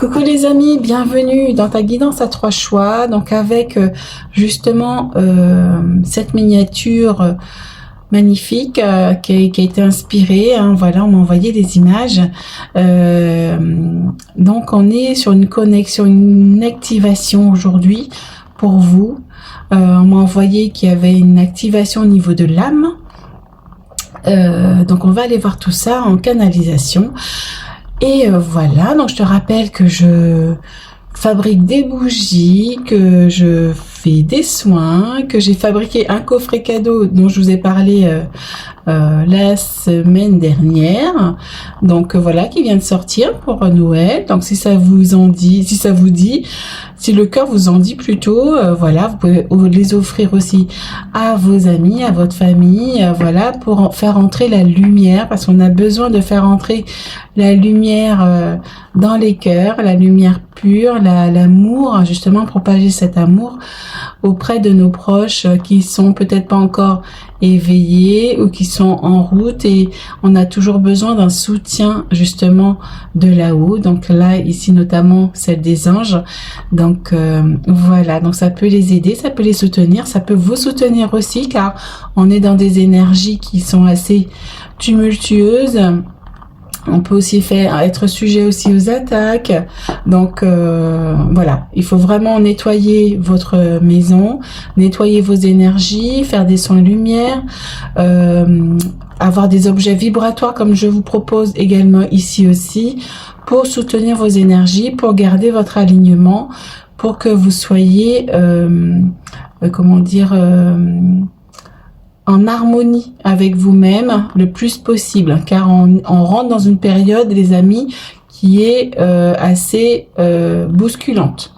Coucou les amis, bienvenue dans ta guidance à 3 choix. Donc avec justement cette miniature magnifique qui a été inspirée. Voilà, on m'a envoyé des images. Donc on est sur une connexion, une activation aujourd'hui pour vous. On m'a envoyé qu'il y avait une activation au niveau de l'âme. Donc on va aller voir tout ça en canalisation. Et voilà, donc je te rappelle que je fabrique des bougies, que je fais des soins, que j'ai fabriqué un coffret cadeau dont je vous ai parlé la semaine dernière. Donc voilà, qui vient de sortir pour Noël. Donc si ça vous en dit, si ça vous dit, si le cœur vous en dit plutôt, voilà, vous pouvez les offrir aussi à vos amis, à votre famille, voilà, pour faire entrer la lumière, parce qu'on a besoin de faire entrer la lumière dans les cœurs, la lumière pure, l'amour, justement propager cet amour auprès de nos proches qui sont peut-être pas encore éveillés ou qui sont en route, et on a toujours besoin d'un soutien justement de là-haut. Donc là, ici notamment celle des anges. Donc voilà, donc ça peut les aider, ça peut les soutenir, ça peut vous soutenir aussi, car on est dans des énergies qui sont assez tumultueuses. On peut aussi être sujet aussi aux attaques. Donc voilà, il faut vraiment nettoyer votre maison, nettoyer vos énergies, faire des soins lumière, avoir des objets vibratoires comme je vous propose également ici aussi, pour soutenir vos énergies, pour garder votre alignement, pour que vous soyez, comment dire, en harmonie avec vous-même le plus possible, car on rentre dans une période, les amis, qui est assez bousculante.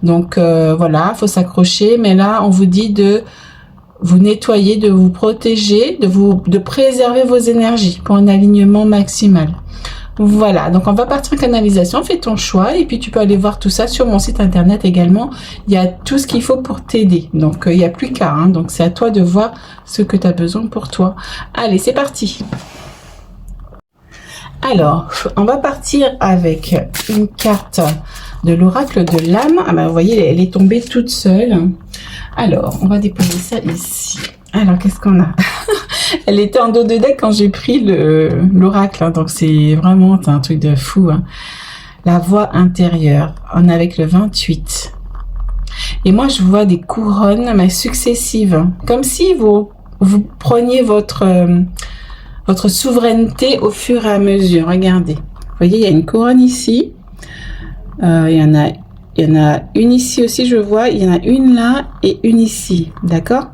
Donc voilà, faut s'accrocher, mais là on vous dit de vous nettoyer, de vous protéger, de préserver vos énergies pour un alignement maximal. Voilà, donc on va partir en canalisation, fais ton choix, et puis tu peux aller voir tout ça sur mon site internet également. Il y a tout ce qu'il faut pour t'aider, donc il n'y a plus qu'à, hein, donc c'est à toi de voir ce que tu as besoin pour toi. Allez, c'est parti. Alors, on va partir avec une carte de l'oracle de l'âme. Ah ben, vous voyez, elle est tombée toute seule. Alors, on va déposer ça ici. Alors, qu'est-ce qu'on a? Elle était en dos de deck quand j'ai pris l'oracle, hein, donc c'est vraiment un truc de fou. Hein. La voix intérieure, on est avec le 28. Et moi, je vois des couronnes, mais successives, comme si vous preniez votre souveraineté au fur et à mesure. Regardez, vous voyez, il y a une couronne ici, il y en a une ici aussi, je vois, il y en a une là et une ici, d'accord?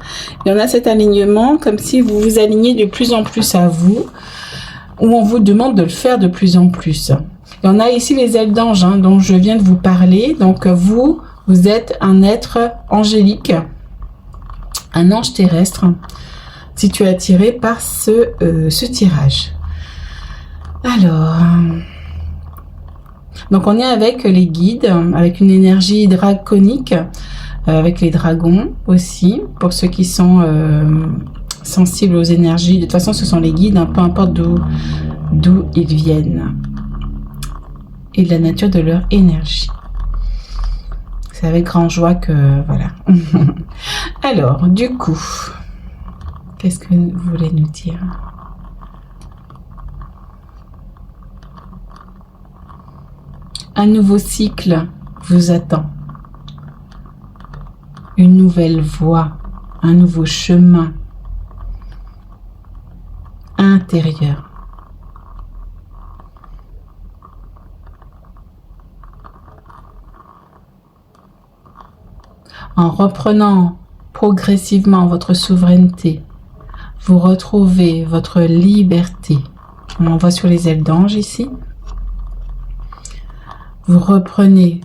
Il y en a cet alignement, comme si vous vous alignez de plus en plus à vous, ou on vous demande de le faire de plus en plus. Il y en a ici les ailes d'ange, hein, dont je viens de vous parler. Donc vous êtes un être angélique, un ange terrestre, si tu es attiré par ce tirage. Alors... donc on est avec les guides, avec une énergie draconique, avec les dragons aussi, pour ceux qui sont sensibles aux énergies. De toute façon, ce sont les guides, hein, peu importe d'où ils viennent, et de la nature de leur énergie. C'est avec grande joie que... voilà. Alors, du coup, qu'est-ce que vous voulez nous dire ? Un nouveau cycle vous attend. Une nouvelle voie, un nouveau chemin intérieur. En reprenant progressivement votre souveraineté, vous retrouvez votre liberté. On en voit sur les ailes d'ange ici. Vous reprenez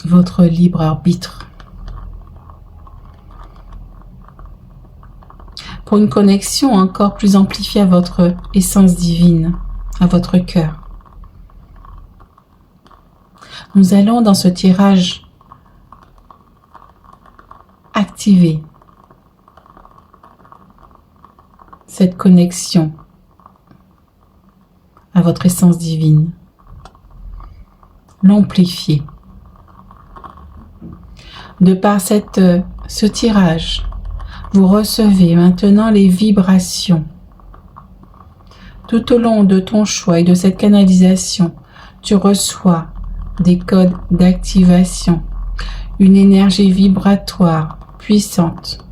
votre libre arbitre pour une connexion encore plus amplifiée à votre essence divine, à votre cœur. Nous allons dans ce tirage activer cette connexion à votre essence divine. l'amplifier. De par ce tirage, vous recevez maintenant les vibrations. Tout au long de ton choix et de cette canalisation, tu reçois des codes d'activation, une énergie vibratoire puissante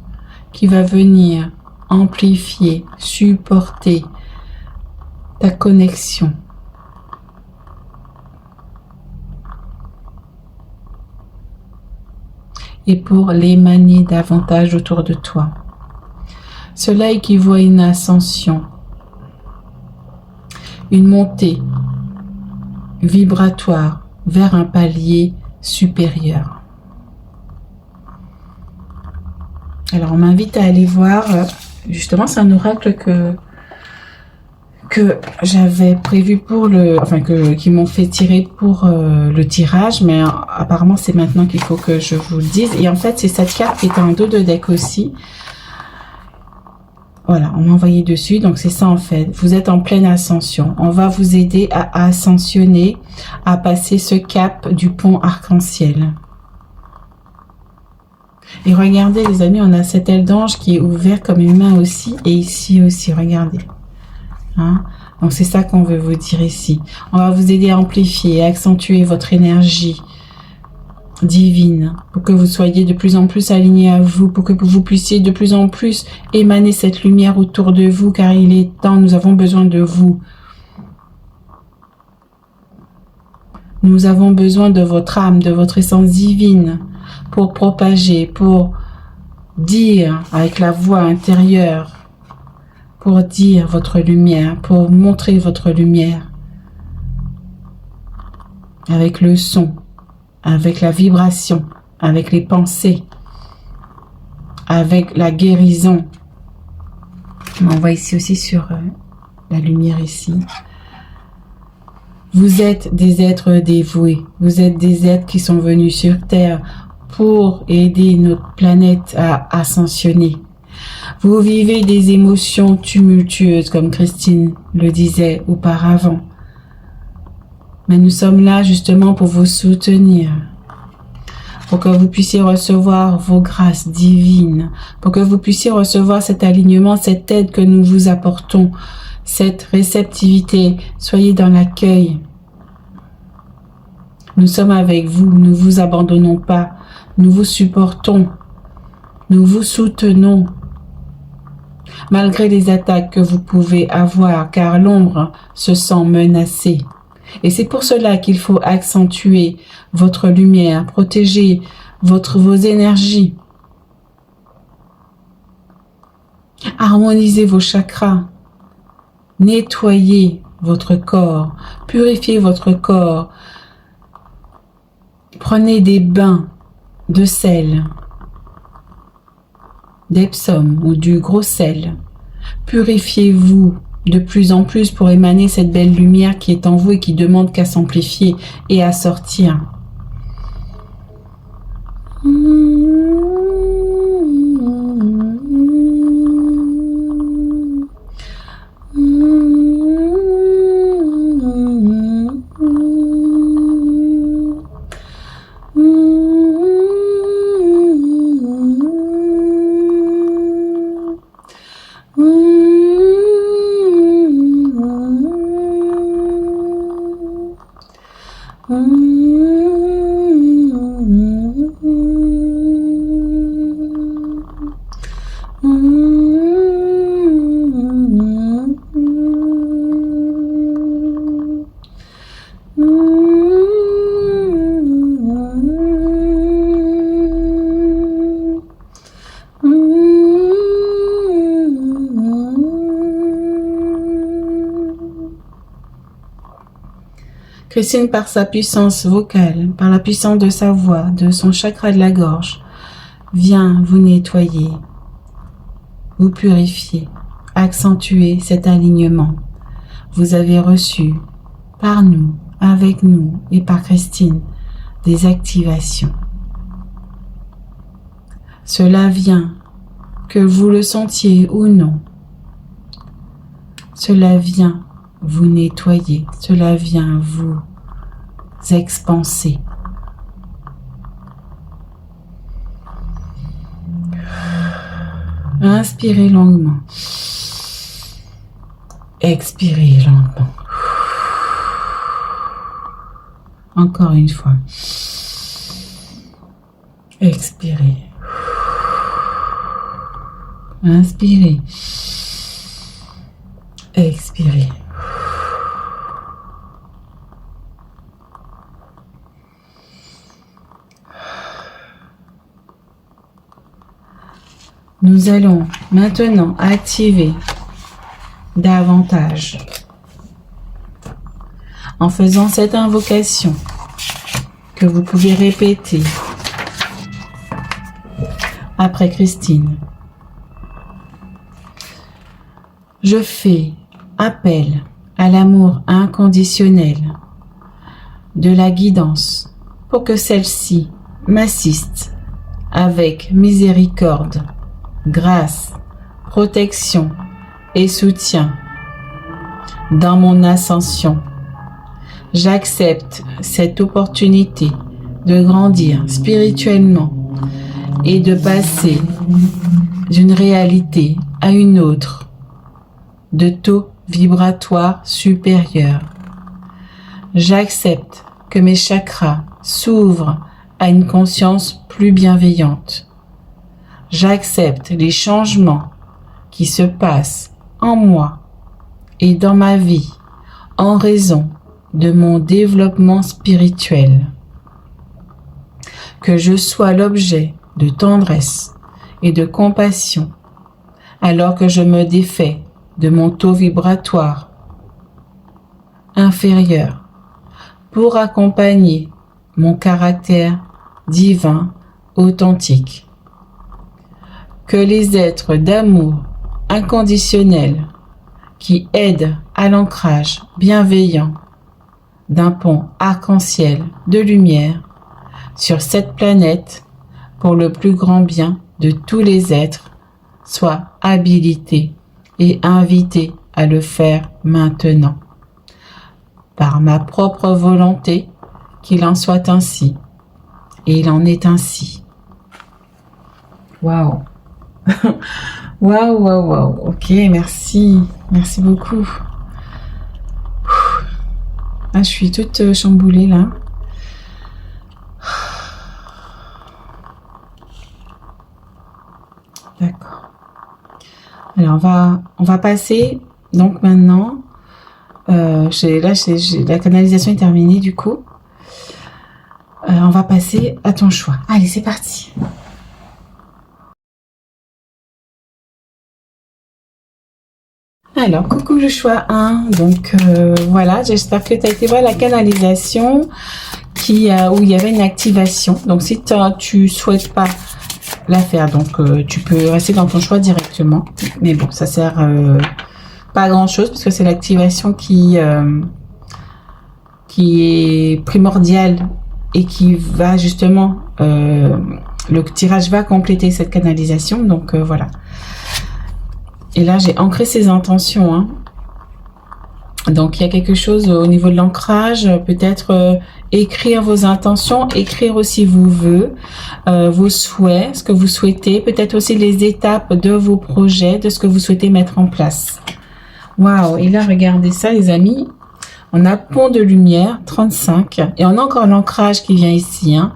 qui va venir amplifier, supporter ta connexion. Et pour l'émaner davantage autour de toi. Cela équivaut à une ascension, une montée vibratoire vers un palier supérieur. Alors on m'invite à aller voir, justement c'est un oracle que j'avais prévu pour qui m'ont fait tirer pour le tirage, mais apparemment c'est maintenant qu'il faut que je vous le dise. Et en fait c'est cette carte qui est en dos de deck aussi. Voilà, on m'a envoyé dessus, donc c'est ça en fait. Vous êtes en pleine ascension. On va vous aider à ascensionner, à passer ce cap du pont arc-en-ciel. Et regardez les amis, on a cette aile d'ange qui est ouverte comme une main aussi, et ici aussi, regardez. Hein? Donc c'est ça qu'on veut vous dire ici. On va vous aider à amplifier, à accentuer votre énergie divine pour que vous soyez de plus en plus alignés à vous, pour que vous puissiez de plus en plus émaner cette lumière autour de vous, car il est temps, nous avons besoin de vous. Nous avons besoin de votre âme, de votre essence divine pour propager, pour dire avec la voix intérieure, pour dire votre lumière, pour montrer votre lumière, avec le son, avec la vibration, avec les pensées, avec la guérison. On voit ici aussi sur la lumière ici. Vous êtes des êtres dévoués, vous êtes des êtres qui sont venus sur Terre pour aider notre planète à ascensionner. Vous vivez des émotions tumultueuses, comme Christine le disait auparavant. Mais nous sommes là justement pour vous soutenir, pour que vous puissiez recevoir vos grâces divines, pour que vous puissiez recevoir cet alignement, cette aide que nous vous apportons, cette réceptivité. Soyez dans l'accueil. Nous sommes avec vous, nous ne vous abandonnons pas, nous vous supportons, nous vous soutenons. Malgré les attaques que vous pouvez avoir, car l'ombre se sent menacée. Et c'est pour cela qu'il faut accentuer votre lumière, protéger vos énergies, harmoniser vos chakras, nettoyer votre corps, purifier votre corps. Prenez des bains de sel, d'Epsom ou du gros sel. Purifiez-vous de plus en plus pour émaner cette belle lumière qui est en vous et qui demande qu'à s'amplifier et à sortir. Christine, par sa puissance vocale, par la puissance de sa voix, de son chakra de la gorge, vient vous nettoyer, vous purifier, accentuer cet alignement. Vous avez reçu par nous, avec nous et par Christine, des activations. Cela vient, que vous le sentiez ou non. Cela vient vous nettoyer, cela vient vous expansées. Inspirez longuement. Expirez lentement. Encore une fois. Expirez. Inspirez. Expirez. Nous allons maintenant activer davantage en faisant cette invocation que vous pouvez répéter après Christine. Je fais appel à l'amour inconditionnel de la guidance pour que celle-ci m'assiste avec miséricorde, grâce, protection et soutien dans mon ascension. J'accepte cette opportunité de grandir spirituellement et de passer d'une réalité à une autre, de taux vibratoire supérieur. J'accepte que mes chakras s'ouvrent à une conscience plus bienveillante. J'accepte les changements qui se passent en moi et dans ma vie en raison de mon développement spirituel. Que je sois l'objet de tendresse et de compassion alors que je me défais de mon taux vibratoire inférieur pour accompagner mon caractère divin authentique. Que les êtres d'amour inconditionnel qui aident à l'ancrage bienveillant d'un pont arc-en-ciel de lumière sur cette planète pour le plus grand bien de tous les êtres soient habilités et invités à le faire maintenant. Par ma propre volonté, qu'il en soit ainsi. Et il en est ainsi. Waouh! Waouh, waouh, waouh. Ok, merci. Merci beaucoup. Ah, je suis toute chamboulée là. D'accord. Alors, on va passer donc maintenant. La canalisation est terminée du coup. On va passer à ton choix. Allez, c'est parti. Alors, coucou le choix 1. Donc, voilà, j'espère que tu as été voir la canalisation où il y avait une activation. Donc, si tu souhaites pas la faire, donc tu peux rester dans ton choix directement. Mais bon, ça sert pas à grand chose parce que c'est l'activation qui est primordiale et qui va justement, le tirage va compléter cette canalisation. Donc, voilà. Et là, j'ai ancré ces intentions. Hein. Donc, il y a quelque chose au niveau de l'ancrage. Peut-être écrire vos intentions, écrire aussi vos vœux, vos souhaits, ce que vous souhaitez. Peut-être aussi les étapes de vos projets, de ce que vous souhaitez mettre en place. Waouh! Et là, regardez ça, les amis. On a pont de lumière, 35. Et on a encore l'ancrage qui vient ici. Hein.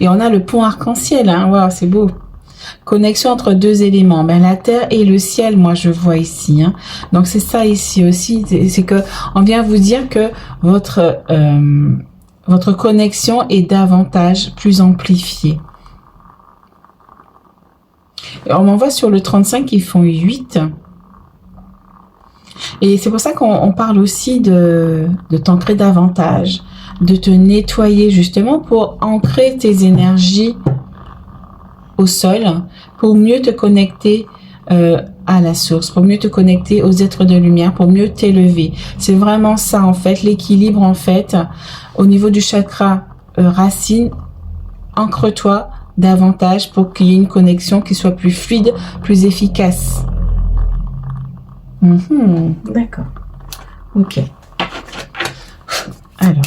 Et on a le pont arc-en-ciel. Hein. Waouh, c'est beau. Connexion entre deux éléments, ben, la terre et le ciel, moi je vois ici. Hein. Donc c'est ça ici aussi, c'est que on vient vous dire que votre connexion est davantage plus amplifiée. Et on m'envoie sur le 35 qui font 8. Et c'est pour ça qu'on parle aussi de t'ancrer davantage, de te nettoyer justement pour ancrer tes énergies au sol, pour mieux te connecter à la source, pour mieux te connecter aux êtres de lumière, pour mieux t'élever. C'est vraiment ça en fait, l'équilibre en fait, au niveau du chakra racine, ancre-toi davantage pour qu'il y ait une connexion qui soit plus fluide, plus efficace. D'accord. Ok. Alors,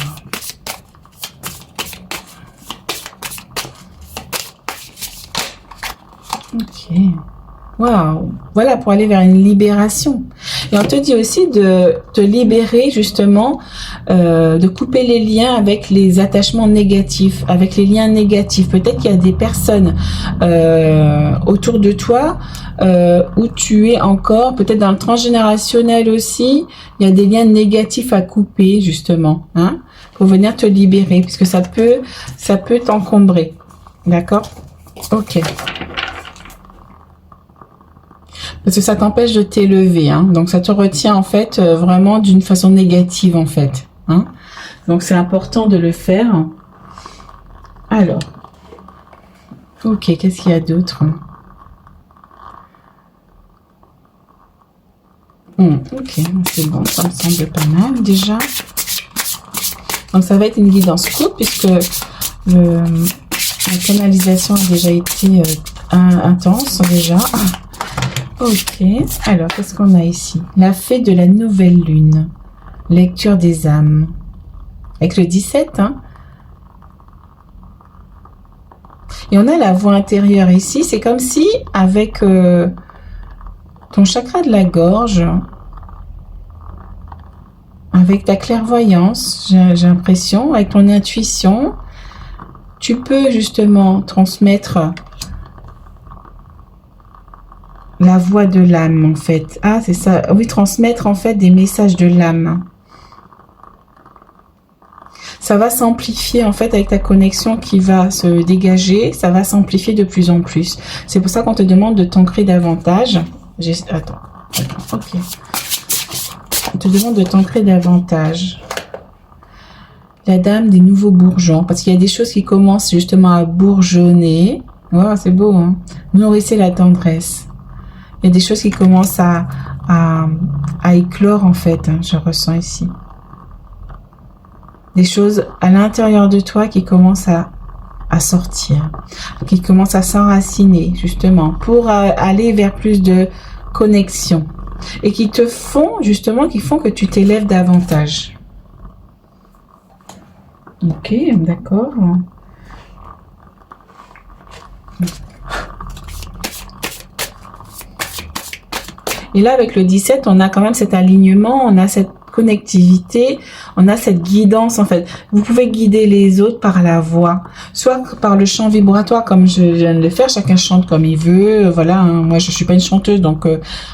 Ok. Waouh. Voilà, pour aller vers une libération. Et on te dit aussi de te libérer justement, de couper les liens avec les attachements négatifs, avec les liens négatifs. Peut-être qu'il y a des personnes autour de toi où tu es encore, peut-être dans le transgénérationnel aussi, il y a des liens négatifs à couper justement, hein, pour venir te libérer, puisque ça peut t'encombrer. D'accord? Ok. Parce que ça t'empêche de t'élever, hein. Donc ça te retient en fait vraiment d'une façon négative en fait, hein. Donc c'est important de le faire. Alors, ok, qu'est-ce qu'il y a d'autre? Ok, c'est bon, ça me semble pas mal déjà. Donc ça va être une guidance courte puisque la canalisation a déjà été intense déjà. Ok, alors qu'est-ce qu'on a ici? La fée de la nouvelle lune. Lecture des âmes. Avec le 17, hein. Et on a la voix intérieure ici. C'est comme si, avec ton chakra de la gorge, avec ta clairvoyance, j'ai l'impression, avec ton intuition, tu peux justement transmettre la voix de l'âme, en fait. Ah, c'est ça. Oui, transmettre, en fait, des messages de l'âme. Ça va s'amplifier, en fait, avec ta connexion qui va se dégager. Ça va s'amplifier de plus en plus. C'est pour ça qu'on te demande de t'ancrer davantage. Attends, ok. On te demande de t'ancrer davantage. La dame des nouveaux bourgeons. Parce qu'il y a des choses qui commencent, justement, à bourgeonner. Wow, c'est beau, hein. Nourrissez la tendresse. Il y a des choses qui commencent à éclore, en fait, hein, je ressens ici. Des choses à l'intérieur de toi qui commencent à sortir, qui commencent à s'enraciner, justement, pour aller vers plus de connexion. Et qui te font, justement, qui font que tu t'élèves davantage. Ok, d'accord. Et là, avec le 17, on a quand même cet alignement, on a cette connectivité, on a cette guidance en fait. Vous pouvez guider les autres par la voix, soit par le chant vibratoire comme je viens de le faire, chacun chante comme il veut, voilà, hein. Moi je suis pas une chanteuse donc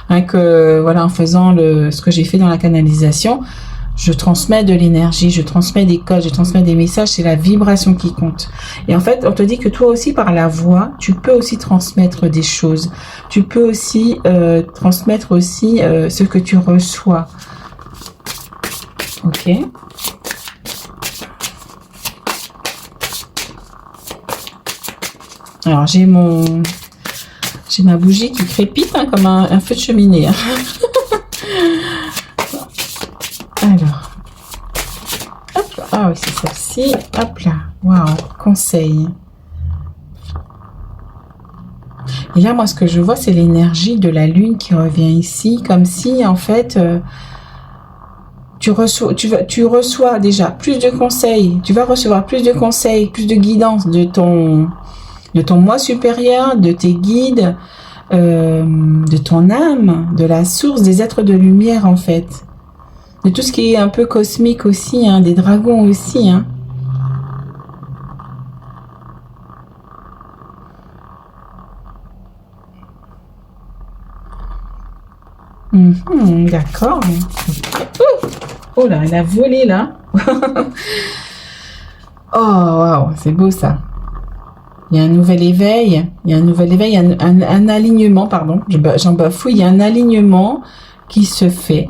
rien que voilà, en faisant ce que j'ai fait dans la canalisation, je transmets de l'énergie, je transmets des codes, je transmets des messages, c'est la vibration qui compte. Et en fait, on te dit que toi aussi, par la voix, tu peux aussi transmettre des choses. Tu peux aussi transmettre aussi ce que tu reçois. Ok. Alors, j'ai ma bougie qui crépite hein, comme un feu de cheminée. Hein. Alors, hop là. Ah oui, c'est celle-ci. Hop là. Waouh, conseil. Et là, moi, ce que je vois, c'est l'énergie de la lune qui revient ici, comme si, en fait, tu reçois déjà plus de conseils. Tu vas recevoir plus de conseils, plus de guidance de ton moi supérieur, de tes guides, de ton âme, de la source des êtres de lumière, en fait. De tout ce qui est un peu cosmique aussi, hein, des dragons aussi, hein. D'accord. Oh là, elle a volé là. Oh, waouh, c'est beau ça. Il y a un nouvel éveil, il y a un alignement, pardon, j'en bafouille, il y a un alignement qui se fait.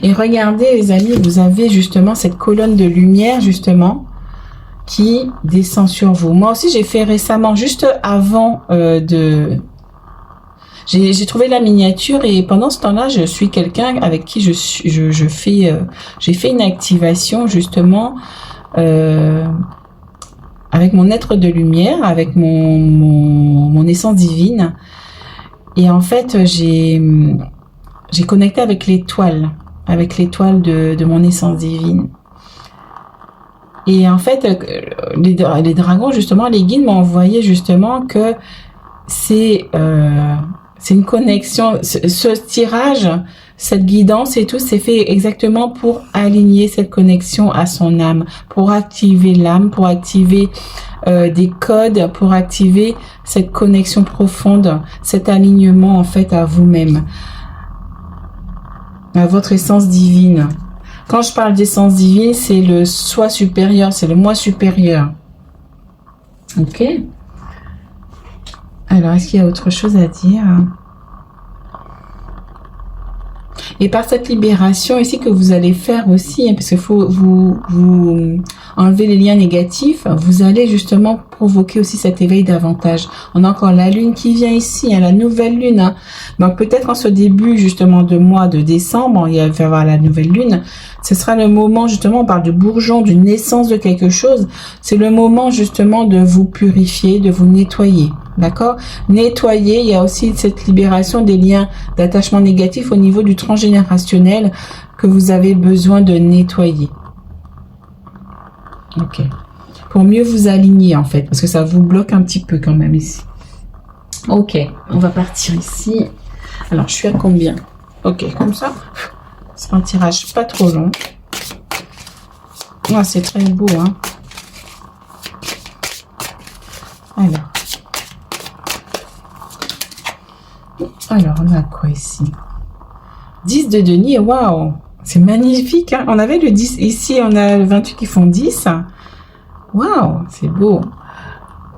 Et regardez les amis, vous avez justement cette colonne de lumière justement qui descend sur vous. Moi aussi j'ai fait récemment, juste avant j'ai trouvé la miniature et pendant ce temps-là, je suis quelqu'un avec qui j'ai fait une activation justement avec mon être de lumière, avec mon essence divine. Et en fait, j'ai connecté avec l'étoile de mon essence divine. Et en fait, les dragons, justement, les guides m'ont envoyé justement que c'est une connexion. Ce tirage, cette guidance et tout, c'est fait exactement pour aligner cette connexion à son âme, pour activer l'âme, pour activer des codes, pour activer cette connexion profonde, cet alignement en fait à vous-même, à votre essence divine. Quand je parle d'essence divine, c'est le soi supérieur, c'est le moi supérieur. Ok. Alors, est-ce qu'il y a autre chose à dire? Et par cette libération ici que vous allez faire aussi, hein, parce qu'il faut vous enlever les liens négatifs, vous allez justement provoquer aussi cet éveil davantage. On a encore la lune qui vient ici, hein, la nouvelle lune. Hein. Donc peut-être en ce début justement de mois de décembre, il va y avoir la nouvelle lune. Ce sera le moment justement, on parle de bourgeon, d'une naissance de quelque chose. C'est le moment justement de vous purifier, de vous nettoyer. D'accord? Nettoyer, il y a aussi cette libération des liens d'attachement négatif au niveau du transgénérationnel que vous avez besoin de nettoyer. Ok. Pour mieux vous aligner en fait, parce que ça vous bloque un petit peu quand même ici. Ok, on va partir ici. Alors, je suis à combien? Ok, comme ça. C'est un tirage pas trop long. Ah, c'est très beau, hein. Alors, on a quoi ici? 10 de denier, waouh! C'est magnifique, hein. On avait le 10, ici on a le 28 qui font 10. Waouh, c'est beau.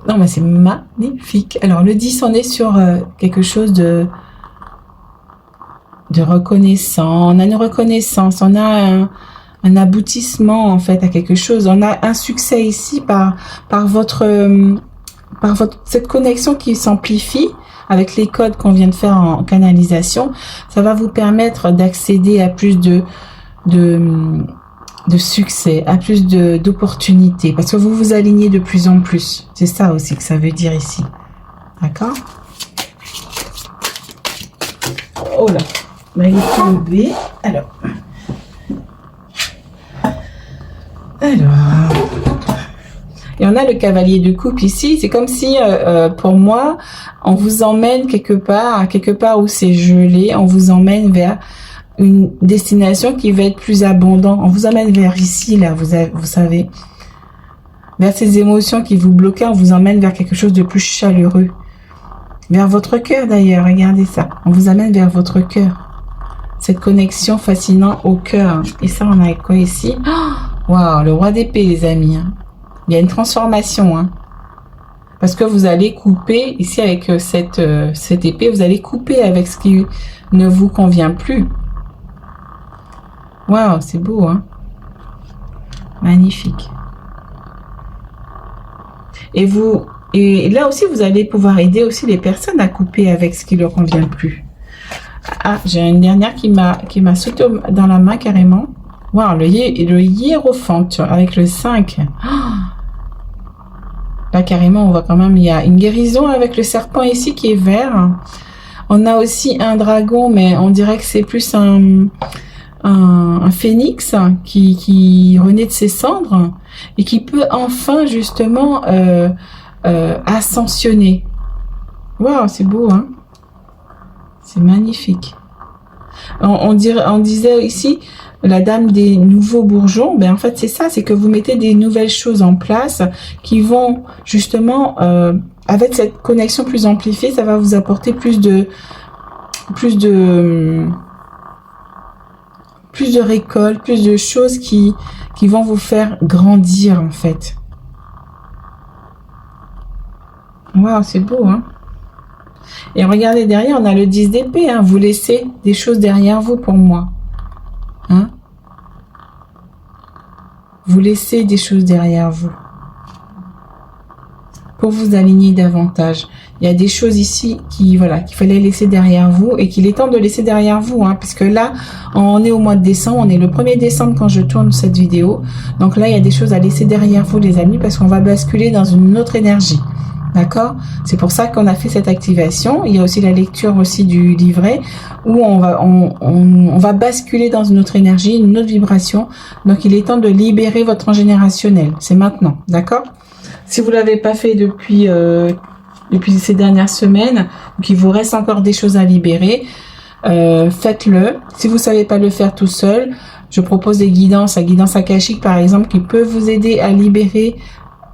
Non, mais c'est magnifique. Alors, le 10, on est sur quelque chose de reconnaissant. On a une reconnaissance, on a un aboutissement, en fait, à quelque chose. On a un succès ici par cette connexion qui s'amplifie avec les codes qu'on vient de faire en canalisation. Ça va vous permettre d'accéder à plus de succès, à plus d'opportunités, parce que vous vous alignez de plus en plus. C'est ça aussi que ça veut dire ici. D'accord? Oh là, il faut lever. Alors, et on a le cavalier de coupe ici. C'est comme si, pour moi, on vous emmène quelque part où c'est gelé. On vous emmène vers une destination qui va être plus abondante. On vous emmène vers ici, là, vous savez. Vers ces émotions qui vous bloquaient, on vous emmène vers quelque chose de plus chaleureux. Vers votre cœur, d'ailleurs. Regardez ça. On vous amène vers votre cœur. Cette connexion fascinante au cœur. Et ça, on a quoi ici? Waouh, le roi d'épée, les amis. Il y a une transformation, hein. Parce que vous allez couper, ici avec cette épée, vous allez couper avec ce qui ne vous convient plus. Waouh, c'est beau, hein. Magnifique. Et là aussi, vous allez pouvoir aider aussi les personnes à couper avec ce qui leur convient plus. Ah, j'ai une dernière qui m'a sauté dans la main carrément. Waouh, le hiérophante avec le 5. Là, carrément, on voit quand même, il y a une guérison avec le serpent ici qui est vert. On a aussi un dragon, mais on dirait que c'est plus un phénix qui renaît de ses cendres et qui peut enfin, justement, ascensionner. Waouh, c'est beau, hein? C'est magnifique. On disait ici, la dame des nouveaux bourgeons, ben en fait c'est ça, c'est que vous mettez des nouvelles choses en place qui vont justement, avec cette connexion plus amplifiée, ça va vous apporter plus de récoltes, plus de choses qui vont vous faire grandir en fait. Waouh, c'est beau, hein? Et regardez derrière, on a le 10 d'épée, hein. Vous laissez des choses derrière vous pour moi. Hein? Vous laissez des choses derrière vous. Pour vous aligner davantage. Il y a des choses ici qu'il fallait laisser derrière vous et qu'il est temps de laisser derrière vous, hein, puisque là, on est au mois de décembre, on est le 1er décembre quand je tourne cette vidéo. Donc là, il y a des choses à laisser derrière vous, les amis, parce qu'on va basculer dans une autre énergie. D'accord? C'est pour ça qu'on a fait cette activation. Il y a aussi la lecture aussi du livret où on va basculer dans une autre énergie, une autre vibration. Donc, il est temps de libérer votre transgénérationnel. C'est maintenant. D'accord? Si vous l'avez pas fait depuis depuis ces dernières semaines, qu'il vous reste encore des choses à libérer, faites-le. Si vous savez pas le faire tout seul, je propose des guidances, la guidance akashique par exemple, qui peut vous aider à libérer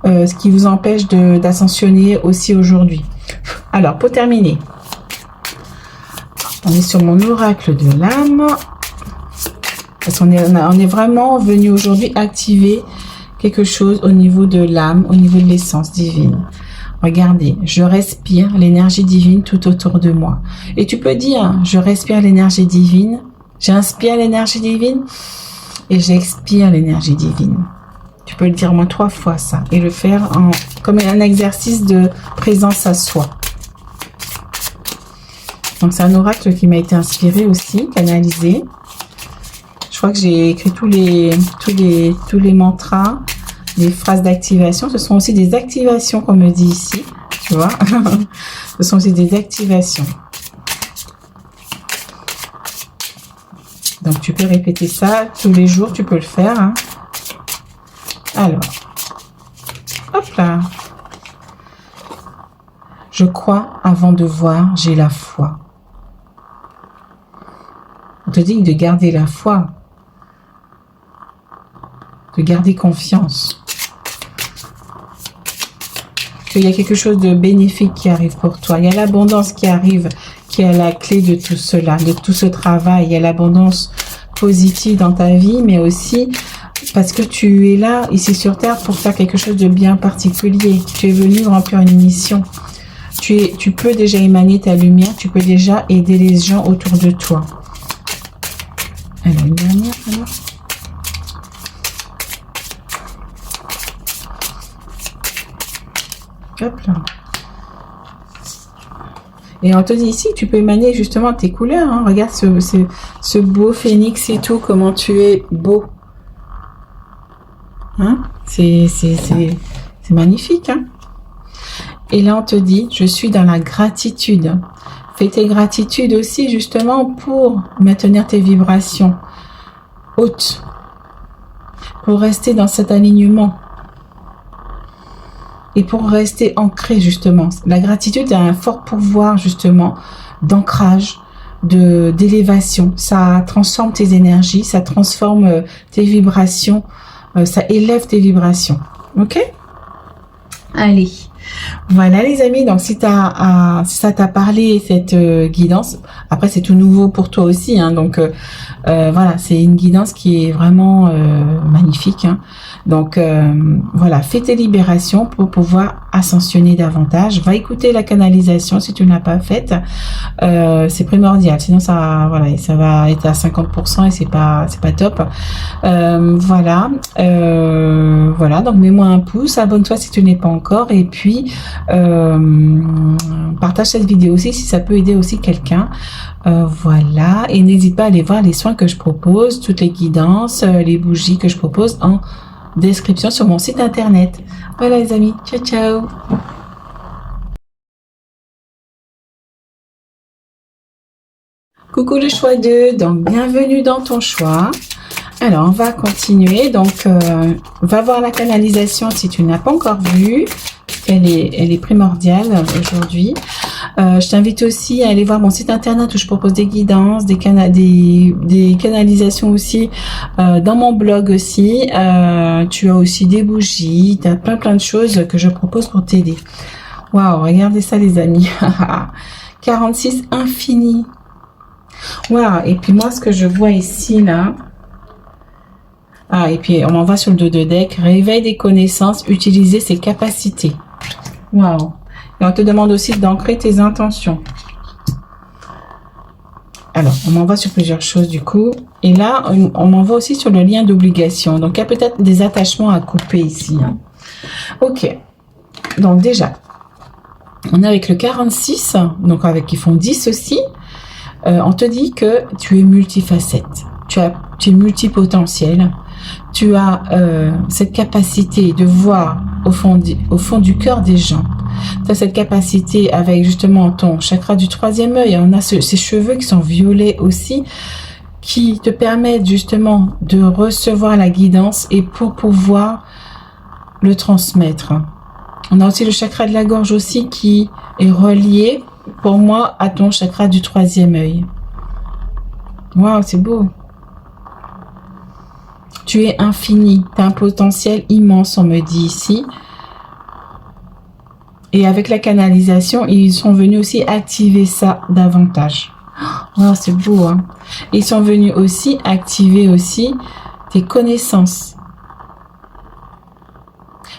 ce qui vous empêche d'ascensionner aussi aujourd'hui. Alors, pour terminer, on est sur mon oracle de l'âme. Parce qu'on est vraiment venu aujourd'hui activer quelque chose au niveau de l'âme, au niveau de l'essence divine. Regardez, je respire l'énergie divine tout autour de moi. Et tu peux dire, je respire l'énergie divine, j'inspire l'énergie divine et j'expire l'énergie divine. Tu peux le dire au moins 3 fois ça et le faire comme un exercice de présence à soi. Donc c'est un oracle qui m'a été inspiré aussi, canalisé. Je crois que j'ai écrit tous les mantras, les phrases d'activation. Ce sont aussi des activations qu'on me dit ici, tu vois. Ce sont aussi des activations. Donc tu peux répéter ça tous les jours, tu peux le faire. Hein. Alors, hop là. Je crois avant de voir, j'ai la foi. On te dit de garder la foi. De garder confiance. Qu'il y a quelque chose de bénéfique qui arrive pour toi. Il y a l'abondance qui arrive, qui est la clé de tout cela, de tout ce travail. Il y a l'abondance positive dans ta vie, mais aussi parce que tu es là, ici sur Terre, pour faire quelque chose de bien particulier. Tu es venu remplir une mission. Tu peux déjà émaner ta lumière, tu peux déjà aider les gens autour de toi. Alors, une dernière, alors. Hop là. Et on te dit ici, tu peux émaner justement tes couleurs. Hein. Regarde ce beau phénix et tout, comment tu es beau. Hein? C'est magnifique. Hein? Et là, on te dit, je suis dans la gratitude. Fais tes gratitudes aussi justement pour maintenir tes vibrations hautes. Pour rester dans cet alignement. Et pour rester ancré justement. La gratitude a un fort pouvoir justement d'ancrage, d'élévation. Ça transforme tes énergies, ça transforme tes vibrations, ça élève tes vibrations. Ok? Allez. Voilà les amis, donc si ça t'a parlé cette guidance, après c'est tout nouveau pour toi aussi, hein, donc voilà, c'est une guidance qui est vraiment magnifique, hein. Donc voilà, fais tes libérations pour pouvoir ascensionner davantage. Va écouter la canalisation si tu ne l'as pas faite, c'est primordial, sinon ça va être à 50% et c'est pas top. Voilà, donc mets-moi un pouce, abonne-toi si tu n'es pas encore, et puis partage cette vidéo aussi si ça peut aider aussi quelqu'un. Voilà, et n'hésite pas à aller voir les soins que je propose, toutes les guidances, les bougies que je propose en description sur mon site internet. Voilà les amis, ciao ciao. Coucou le choix 2, donc bienvenue dans ton choix. Alors on va continuer, donc va voir la canalisation si tu n'as pas encore vu. Elle est primordiale aujourd'hui. Je t'invite aussi à aller voir mon site internet où je propose des guidances, des canalisations aussi. Dans mon blog aussi, tu as aussi des bougies, tu as plein de choses que je propose pour t'aider. Waouh, regardez ça les amis. 46 infini. Waouh, et puis moi ce que je vois ici là. Ah, et puis on m'envoie sur le dos de deck, réveil des connaissances, utiliser ses capacités. Waouh. Et on te demande aussi d'ancrer tes intentions. Alors, on m'envoie sur plusieurs choses du coup. Et là, on m'envoie aussi sur le lien d'obligation. Donc, il y a peut-être des attachements à couper ici. Hein. Ok. Donc, déjà, on est avec le 46, donc avec qui font 10 aussi. On te dit que tu es multifacette. Tu es multipotentiel. Tu as cette capacité de voir au fond du cœur des gens. Tu as cette capacité avec justement ton chakra du 3e œil. On a ces cheveux qui sont violets aussi, qui te permettent justement de recevoir la guidance et pour pouvoir le transmettre. On a aussi le chakra de la gorge aussi qui est relié pour moi à ton chakra du troisième œil. Waouh, c'est beau. Tu es infini, tu as un potentiel immense, on me dit ici. Et avec la canalisation, ils sont venus aussi activer ça davantage. Wow, c'est beau, hein. Ils sont venus aussi activer aussi tes connaissances.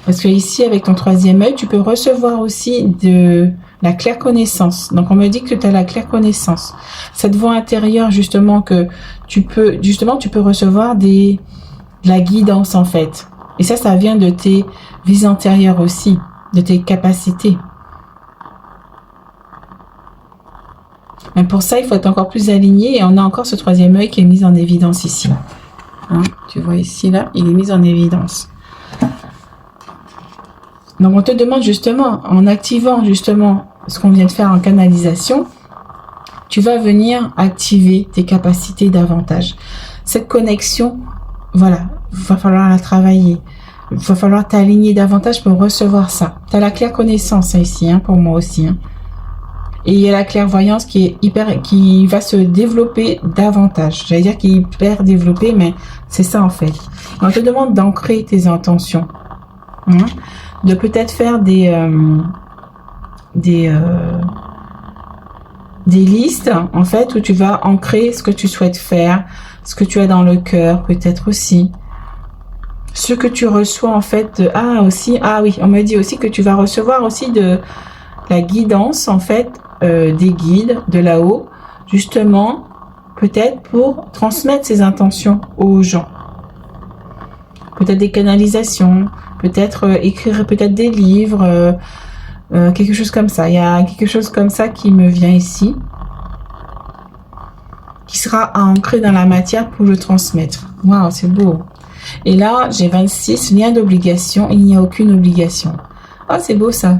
Parce que ici, avec ton troisième œil, tu peux recevoir aussi de la claire connaissance. Donc, on me dit que tu as la claire connaissance. Cette voix intérieure, justement, que tu peux recevoir de la guidance, en fait. Et ça vient de tes vies antérieures aussi, de tes capacités. Mais pour ça, il faut être encore plus aligné. Et on a encore ce troisième œil qui est mis en évidence ici. Hein, tu vois ici, là, il est mis en évidence. Donc, on te demande justement, en activant justement ce qu'on vient de faire en canalisation, tu vas venir activer tes capacités davantage. Cette connexion, voilà, il va falloir la travailler. Il va falloir t'aligner davantage pour recevoir ça. Tu as la claire connaissance hein, ici, hein, pour moi aussi. Hein. Et il y a la clairvoyance qui va se développer davantage. J'allais dire qui est hyper développée, mais c'est ça en fait. Et on te demande d'ancrer tes intentions. Hein, de peut-être faire des listes en fait où tu vas ancrer ce que tu souhaites faire, ce que tu as dans le cœur peut-être aussi, ce que tu reçois en fait oui, on me dit aussi que tu vas recevoir aussi de la guidance en fait des guides de là-haut justement peut-être pour transmettre ces intentions aux gens, peut-être des canalisations, peut-être écrire peut-être des livres, quelque chose comme ça. Il y a quelque chose comme ça qui me vient ici, qui sera ancré dans la matière pour le transmettre. Waouh, c'est beau. Et là, j'ai 26, lien d'obligation, il n'y a aucune obligation. Ah, c'est beau ça.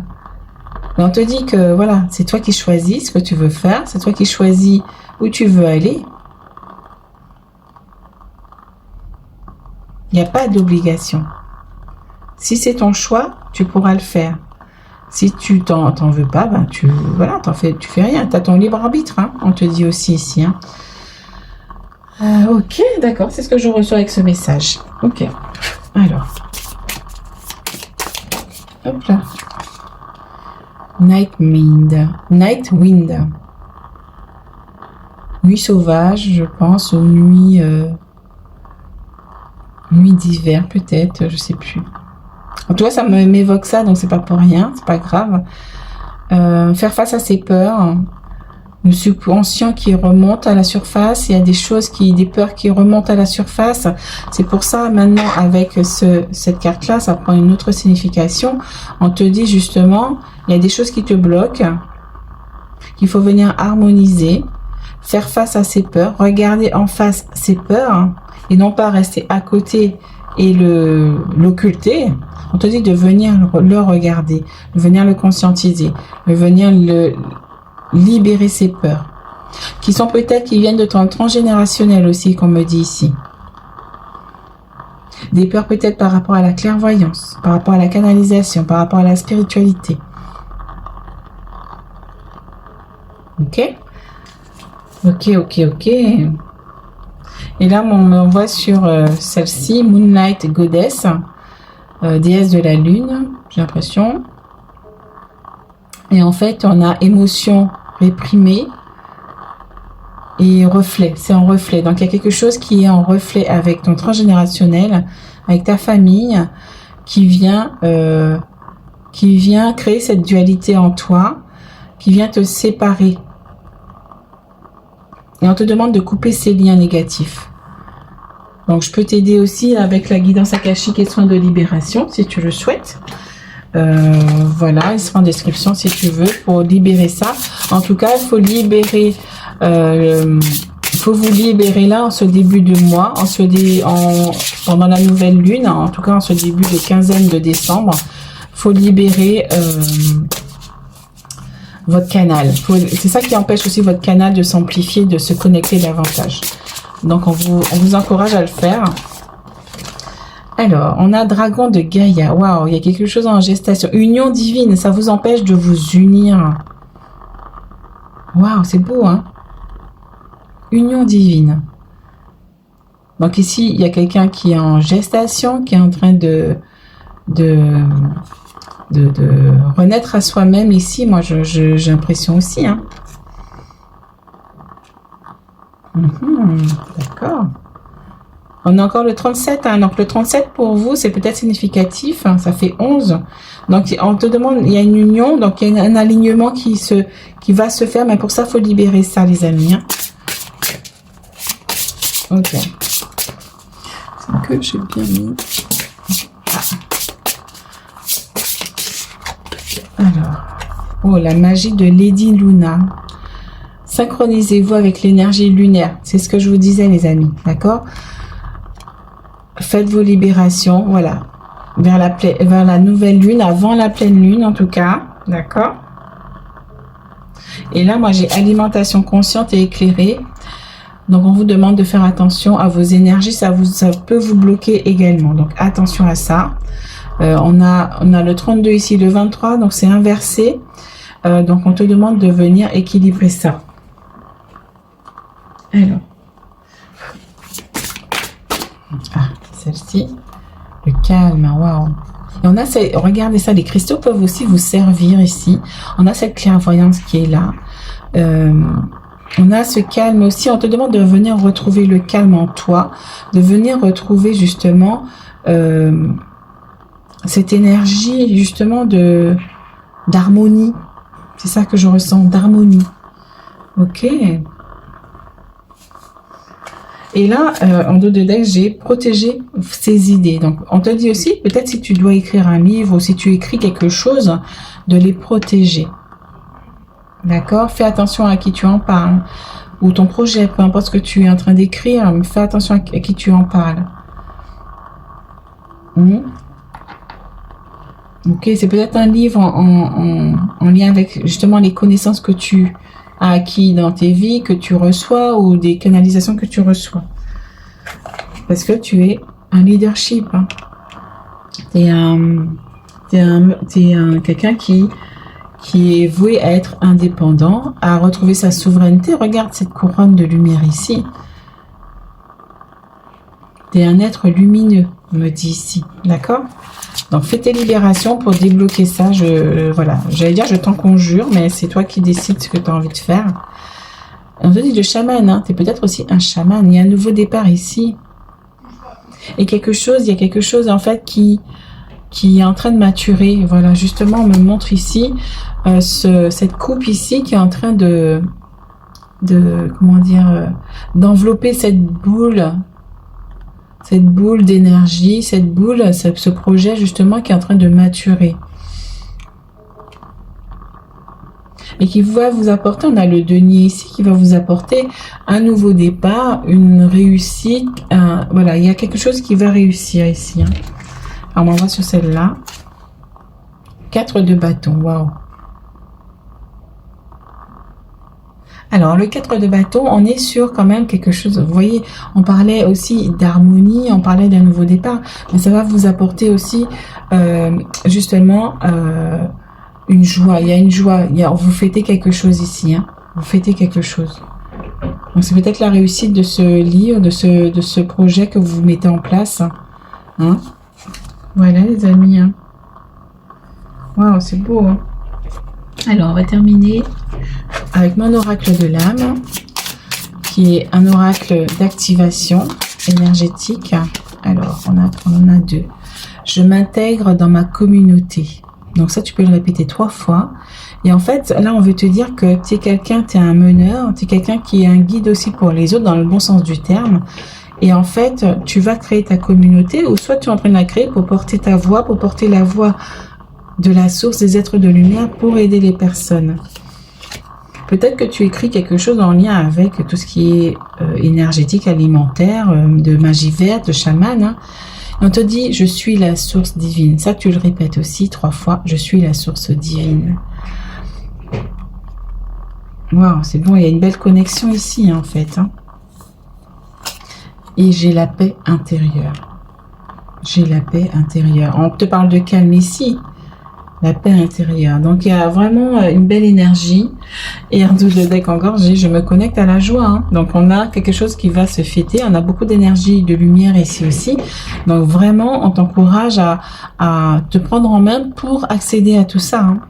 Mais on te dit que voilà, c'est toi qui choisis ce que tu veux faire, c'est toi qui choisis où tu veux aller. Il n'y a pas d'obligation. Si c'est ton choix, tu pourras le faire. Si tu t'en veux pas, ben tu fais rien. Tu as ton libre arbitre, hein, on te dit aussi ici. Hein. Ok, d'accord, c'est ce que je reçois avec ce message. Ok, alors. Hop là. Night Wind. Nuit sauvage, je pense, ou nuit d'hiver peut-être, je sais plus. En tout cas, ça m'évoque ça, donc c'est pas pour rien, c'est pas grave. Faire face à ses peurs, le subconscient qui remonte à la surface, il y a des peurs qui remontent à la surface. C'est pour ça, maintenant, avec cette carte-là, ça prend une autre signification. On te dit justement, il y a des choses qui te bloquent, qu'il faut venir harmoniser, faire face à ses peurs, regarder en face ses peurs, et non pas rester à côté et l'occulter. On te dit de venir le regarder, de venir le conscientiser, de venir libérer ses peurs, qui viennent de ton transgénérationnel aussi, qu'on me dit ici. Des peurs peut-être par rapport à la clairvoyance, par rapport à la canalisation, par rapport à la spiritualité. Ok. Et là, on m'envoie sur celle-ci, Moonlight Goddess, déesse de la lune, j'ai l'impression. Et en fait, on a émotion réprimée et reflet. C'est en reflet. Donc, il y a quelque chose qui est en reflet avec ton transgénérationnel, avec ta famille, qui vient créer cette dualité en toi, qui vient te séparer. Et on te demande de couper ces liens négatifs. Donc, je peux t'aider aussi avec la guidance akashique et soins de libération, si tu le souhaites. Voilà, il sera en description si tu veux, pour libérer ça. En tout cas, il faut libérer... il faut vous libérer là, en ce début de mois, pendant la nouvelle lune, en tout cas en ce début de quinzaine de décembre. Il faut libérer... votre canal. C'est ça qui empêche aussi votre canal de s'amplifier, de se connecter davantage. Donc, on vous encourage à le faire. Alors, on a dragon de Gaïa. Waouh, il y a quelque chose en gestation. Union divine, ça vous empêche de vous unir. Waouh, c'est beau, hein? Union divine. Donc ici, il y a quelqu'un qui est en gestation, qui est en train de renaître à soi-même. Ici, moi, j'ai l'impression aussi, hein? D'accord. On a encore le 37, hein. Donc le 37 pour vous, c'est peut-être significatif, hein. Ça fait 11. Donc on te demande, il y a une union, donc il y a un alignement qui va se faire, mais pour ça, il faut libérer ça, les amis, hein. Ok. C'est que j'ai bien mis. Alors, oh, la magie de Lady Luna. Synchronisez-vous avec l'énergie lunaire. C'est ce que je vous disais, les amis. D'accord? Faites vos libérations, voilà, vers la nouvelle lune, avant la pleine lune en tout cas, d'accord? Et là, moi, j'ai alimentation consciente et éclairée. Donc, on vous demande de faire attention à vos énergies, ça peut vous bloquer également. Donc, attention à ça. On a le 32 ici, le 23, donc c'est inversé. Donc, on te demande de venir équilibrer ça. Alors. Ah, celle-ci. Le calme, waouh. Et on a regardez ça, les cristaux peuvent aussi vous servir ici. On a cette clairvoyance qui est là. On a ce calme aussi. On te demande de venir retrouver le calme en toi, de venir retrouver justement cette énergie justement d'harmonie. C'est ça que je ressens, d'harmonie. Ok. Et là, en dos de deck, j'ai protégé ces idées. Donc, on te dit aussi, peut-être si tu dois écrire un livre ou si tu écris quelque chose, de les protéger. D'accord? Fais attention à qui tu en parles. Ou ton projet, peu importe ce que tu es en train d'écrire, mais fais attention à qui tu en parles. Ok, c'est peut-être un livre en lien avec justement les connaissances que tu as acquis dans tes vies, que tu reçois, ou des canalisations que tu reçois. Parce que tu es un leadership. Hein. T'es quelqu'un qui est voué à être indépendant, à retrouver sa souveraineté. Regarde cette couronne de lumière ici. T'es un être lumineux, on me dit ici. D'accord? Donc, fais tes libérations pour débloquer ça. Voilà, j'allais dire je t'en conjure, mais c'est toi qui décides ce que tu as envie de faire. On te dit de chaman, hein. Tu es peut-être aussi un chaman. Il y a un nouveau départ ici. Et il y a quelque chose en fait qui est en train de maturer. Voilà, justement, on me montre ici cette coupe ici qui est en train comment dire, d'envelopper cette boule d'énergie, ce projet justement qui est en train de maturer. Et qui va vous apporter, on a le denier ici, qui va vous apporter un nouveau départ, une réussite. Voilà, il y a quelque chose qui va réussir ici. Hein. Alors, on va sur celle-là. 4 de bâton, waouh. Alors, le 4 de bâton, on est sur quand même quelque chose, vous voyez, on parlait aussi d'harmonie, on parlait d'un nouveau départ, mais ça va vous apporter aussi, justement, une joie. Il y a une joie, vous fêtez quelque chose ici, hein, vous fêtez quelque chose. Donc, c'est peut-être la réussite de ce livre, de ce projet que vous mettez en place. Hein. Voilà, les amis. Hein. Waouh, c'est beau. Hein. Alors, on va terminer avec mon oracle de l'âme, qui est un oracle d'activation énergétique. Alors, on en a 2. Je m'intègre dans ma communauté. Donc ça, tu peux le répéter 3 fois. Et en fait, là, on veut te dire que tu es quelqu'un, tu es un meneur, tu es quelqu'un qui est un guide aussi pour les autres, dans le bon sens du terme. Et en fait, tu vas créer ta communauté, ou soit tu es en train de la créer pour porter ta voix, pour porter la voix de la source des êtres de lumière pour aider les personnes. Peut-être que tu écris quelque chose en lien avec tout ce qui est énergétique, alimentaire, de magie verte, de chaman. Hein. On te dit, je suis la source divine. Ça, tu le répètes aussi 3 fois. Je suis la source divine. Waouh, c'est bon. Il y a une belle connexion ici, en fait. Hein. Et j'ai la paix intérieure. J'ai la paix intérieure. On te parle de calme ici. La paix intérieure. Donc, il y a vraiment une belle énergie. Et en double deck encore, j'ai je me connecte à la joie. Hein. Donc, on a quelque chose qui va se fêter. On a beaucoup d'énergie, de lumière ici aussi. Donc, vraiment, on t'encourage à te prendre en main pour accéder à tout ça. Hein.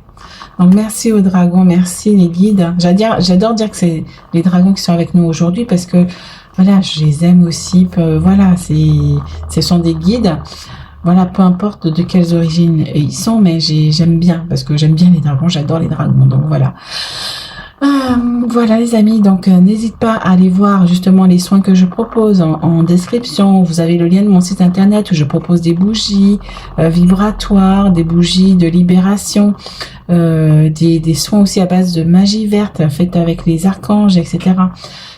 Donc, merci aux dragons, merci les guides. J'adore dire que c'est les dragons qui sont avec nous aujourd'hui parce que, voilà, je les aime aussi. Voilà, ce sont des guides. Voilà, peu importe de quelles origines ils sont, mais j'aime bien, parce que j'aime bien les dragons, j'adore les dragons, donc voilà. Voilà les amis, donc n'hésite pas à aller voir justement les soins que je propose en description. Vous avez le lien de mon site internet où je propose des bougies vibratoires, des bougies de libération, des soins aussi à base de magie verte faite avec les archanges, etc.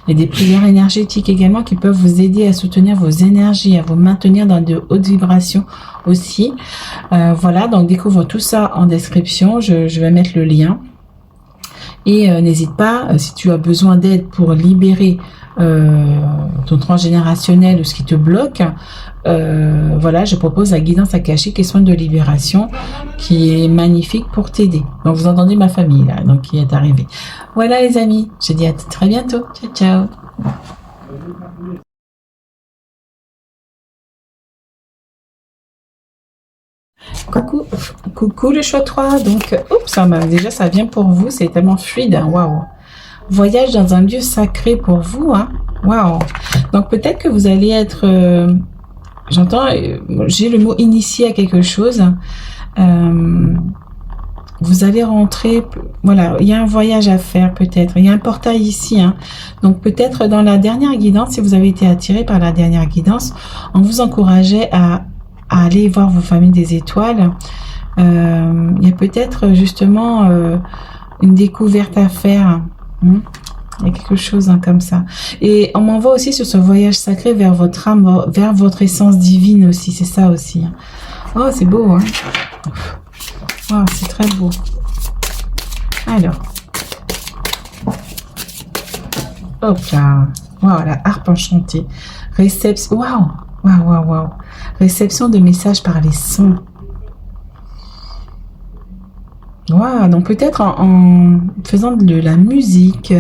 Il y a des prières énergétiques également qui peuvent vous aider à soutenir vos énergies, à vous maintenir dans de hautes vibrations aussi. Voilà, donc découvre tout ça en description. Je vais mettre le lien. Et n'hésite pas, si tu as besoin d'aide pour libérer ton transgénérationnel ou ce qui te bloque, voilà, je propose la guidance akashique et soins de libération qui est magnifique pour t'aider. Donc vous entendez ma famille là, donc qui est arrivée. Voilà les amis, je te dis à très bientôt. Ciao ciao. Coucou, coucou le choix 3. Donc, oups, déjà ça vient pour vous, c'est tellement fluide. Hein, waouh. Voyage dans un lieu sacré pour vous. Hein, waouh. Donc peut-être que vous allez être, j'entends, j'ai le mot initié à quelque chose. Vous allez rentrer, voilà, il y a un voyage à faire peut-être. Il y a un portail ici. Hein. Donc peut-être dans la dernière guidance, si vous avez été attiré par la dernière guidance, on vous encourageait à aller voir vos familles des étoiles. Il y a peut-être justement une découverte à faire. Il y a quelque chose comme ça. Et on m'envoie aussi sur ce voyage sacré vers votre âme, vers votre essence divine aussi. C'est ça aussi. Oh, c'est beau. Hein. Oh, c'est très beau. Alors. Hop là. Waouh, la harpe enchantée. Réception. Waouh. Waouh, waouh, waouh. Réception de messages par les sons. Waouh, donc peut-être en faisant de la musique,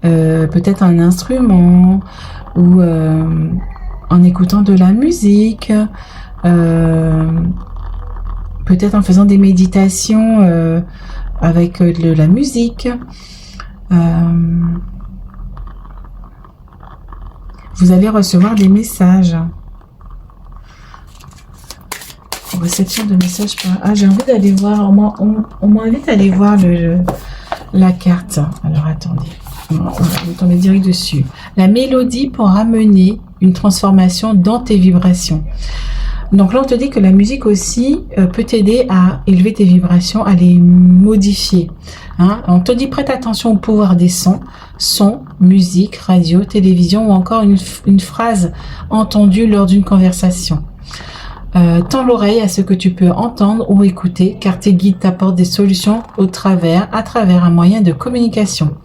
peut-être un instrument, ou en écoutant de la musique, peut-être en faisant des méditations avec de la musique. Vous allez recevoir des messages. Réception de messages par... Ah, j'ai envie d'aller voir, on m'invite à aller voir la carte. Alors, attendez. On va tomber direct dessus. La mélodie pour amener une transformation dans tes vibrations. Donc là, on te dit que la musique aussi peut t'aider à élever tes vibrations, à les modifier. Hein? On te dit, prête attention au pouvoir des sons. Son, musique, radio, télévision ou encore une phrase entendue lors d'une conversation. Tends l'oreille à ce que tu peux entendre ou écouter, car tes guides t'apportent des solutions à travers un moyen de communication.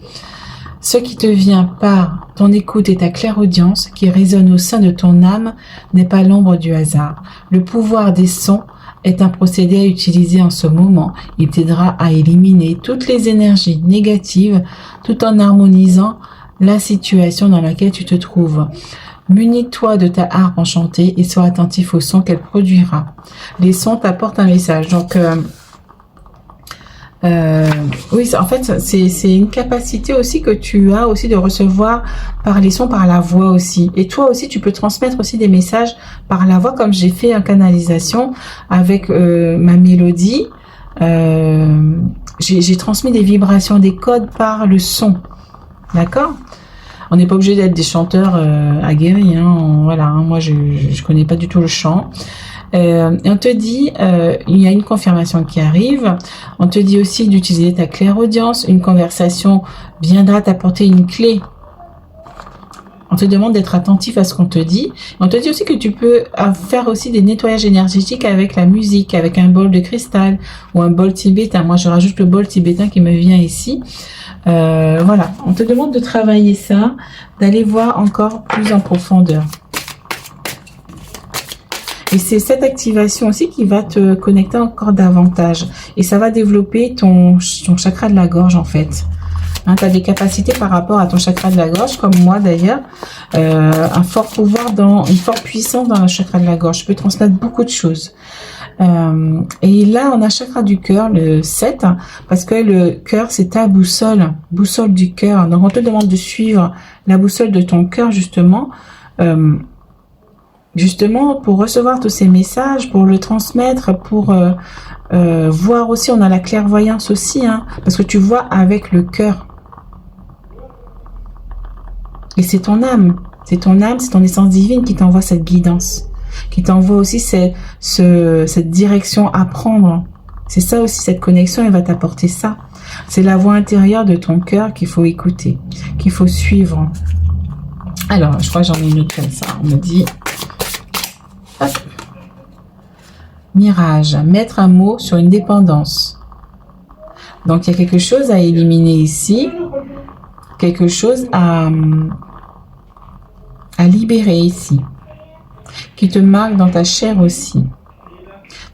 Ce qui te vient par ton écoute et ta clairaudience qui résonne au sein de ton âme n'est pas l'ombre du hasard. Le pouvoir des sons est un procédé à utiliser en ce moment. Il t'aidera à éliminer toutes les énergies négatives tout en harmonisant la situation dans laquelle tu te trouves. Munis-toi de ta harpe enchantée et sois attentif aux sons qu'elle produira. Les sons t'apportent un message. Donc, oui, en fait, c'est une capacité aussi que tu as aussi de recevoir par les sons, par la voix aussi. Et toi aussi, tu peux transmettre aussi des messages par la voix, comme j'ai fait en canalisation avec ma mélodie. J'ai transmis des vibrations, des codes par le son. D'accord ? On n'est pas obligé d'être des chanteurs aguerris. Hein. Voilà, hein, moi, je connais pas du tout le chant. Et on te dit, il y a une confirmation qui arrive. On te dit aussi d'utiliser ta clairaudience. Une conversation viendra t'apporter une clé. On te demande d'être attentif à ce qu'on te dit. On te dit aussi que tu peux faire aussi des nettoyages énergétiques avec la musique, avec un bol de cristal ou un bol tibétain. Moi, je rajoute le bol tibétain qui me vient ici. Voilà, on te demande de travailler ça, d'aller voir encore plus en profondeur. Et c'est cette activation aussi qui va te connecter encore davantage. Et ça va développer ton chakra de la gorge, en fait. Hein, tu as des capacités par rapport à ton chakra de la gorge, comme moi d'ailleurs. Un fort pouvoir, une forte puissance dans le chakra de la gorge. Je peux transmettre beaucoup de choses. Et là, on a chakra du cœur, le 7, parce que le cœur, c'est ta boussole du cœur. Donc, on te demande de suivre la boussole de ton cœur, justement pour recevoir tous ces messages, pour le transmettre, pour voir aussi, on a la clairvoyance aussi, hein, parce que tu vois avec le cœur. Et c'est ton âme, c'est ton essence divine qui t'envoie cette guidance, qui t'envoie aussi cette direction à prendre. C'est ça aussi, cette connexion, elle va t'apporter ça. C'est la voix intérieure de ton cœur qu'il faut écouter, qu'il faut suivre. Alors, je crois que j'en ai une autre comme ça. On me dit... Hop. Mirage, mettre un mot sur une dépendance. Donc, il y a quelque chose à éliminer ici, quelque chose à libérer ici, qui te marque dans ta chair aussi.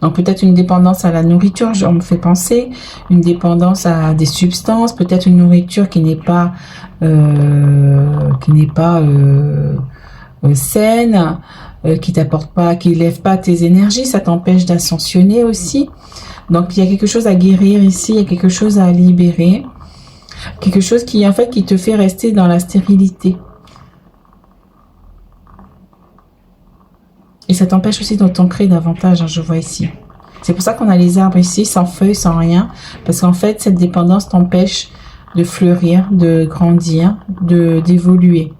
Donc, peut-être une dépendance à la nourriture, on me fait penser, une dépendance à des substances, peut-être une nourriture qui n'est pas saine, qui t'apporte pas, qui lève pas tes énergies, ça t'empêche d'ascensionner aussi. Donc il y a quelque chose à guérir ici, il y a quelque chose à libérer, quelque chose qui en fait qui te fait rester dans la stérilité. Et ça t'empêche aussi de t'ancrer davantage, hein, je vois ici. C'est pour ça qu'on a les arbres ici, sans feuilles, sans rien, parce qu'en fait cette dépendance t'empêche de fleurir, de grandir, d'évoluer.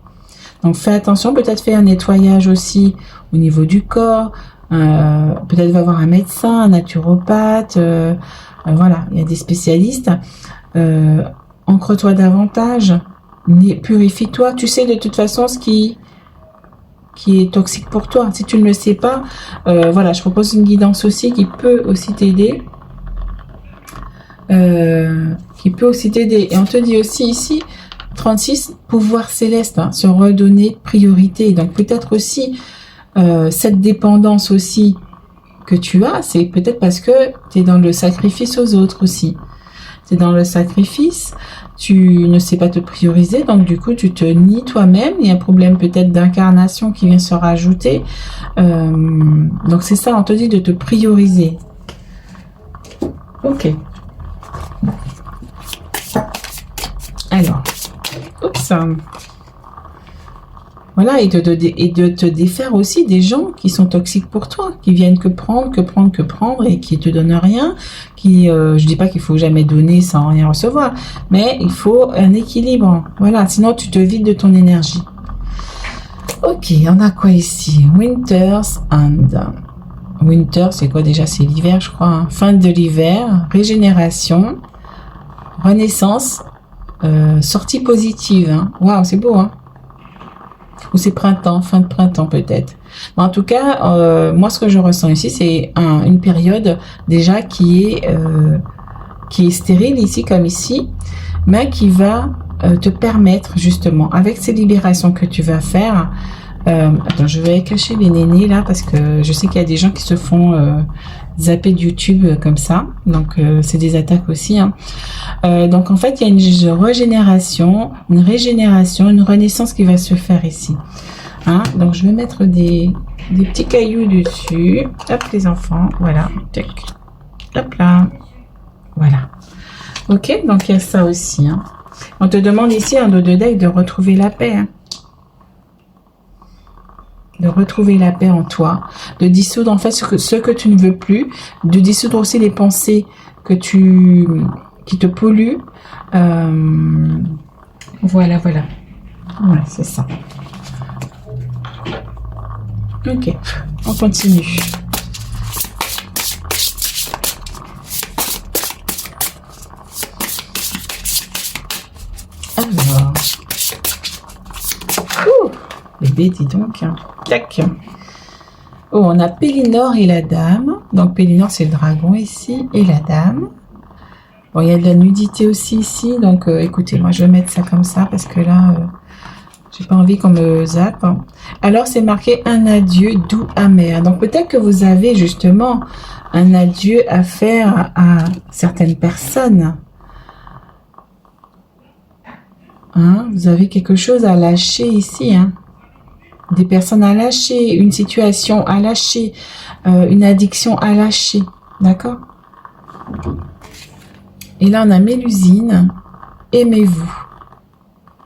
Donc fais attention, peut-être fais un nettoyage aussi au niveau du corps, peut-être va voir un médecin, un naturopathe, voilà, il y a des spécialistes. Ancre-toi davantage, purifie-toi, tu sais de toute façon ce qui est toxique pour toi. Si tu ne le sais pas, voilà, je propose une guidance aussi qui peut aussi t'aider. Et on te dit aussi ici, 36, pouvoir céleste, hein, se redonner priorité. Donc peut-être aussi cette dépendance aussi que tu as, c'est peut-être parce que tu es dans le sacrifice aux autres aussi. Tu es dans le sacrifice, tu ne sais pas te prioriser, donc du coup tu te nies toi-même. Il y a un problème peut-être d'incarnation qui vient se rajouter. Donc c'est ça, on te dit de te prioriser. Ok. Alors, oups. Voilà, et de te défaire aussi des gens qui sont toxiques pour toi, qui viennent que prendre, et qui te donnent rien, je dis pas qu'il faut jamais donner sans rien recevoir, mais il faut un équilibre, voilà, sinon tu te vides de ton énergie. Ok, on a quoi ici? Winter's End. Winter, c'est quoi déjà? C'est l'hiver, je crois, hein. Fin de l'hiver, régénération, renaissance, sortie positive, hein. Waouh, c'est beau, hein. Ou c'est printemps, fin de printemps peut-être. Mais en tout cas, moi ce que je ressens ici, c'est une période déjà qui est stérile ici comme ici, mais qui va te permettre justement, avec ces libérations que tu vas faire, attends, je vais cacher les nénés là parce que je sais qu'il y a des gens qui se font zapper de YouTube comme ça, donc c'est des attaques aussi, hein. Donc en fait il y a une régénération, une renaissance qui va se faire ici, hein. Donc je vais mettre des petits cailloux dessus, hop les enfants, voilà, tac, hop là, voilà. Ok, donc il y a ça aussi, hein. On te demande ici un dos de deck de retrouver la paix, hein. De retrouver la paix en toi, de dissoudre en fait ce que tu ne veux plus, de dissoudre aussi les pensées qui te polluent. Voilà, c'est ça. Ok, on continue. Alors, bébé, dis donc, hein. Tac. Oh, on a Pélinor et la dame. Donc Pélinor c'est le dragon ici et la dame. Bon, il y a de la nudité aussi ici. Donc écoutez, moi je vais mettre ça comme ça parce que là J'ai pas envie qu'on me zappe. Hein. Alors, c'est marqué un adieu doux amer. Donc, peut-être que vous avez justement un adieu à faire à certaines personnes. Hein, vous avez quelque chose à lâcher ici. Hein. Des personnes à lâcher, une situation à lâcher, une addiction à lâcher. D'accord? Et là, on a Mélusine. Aimez-vous.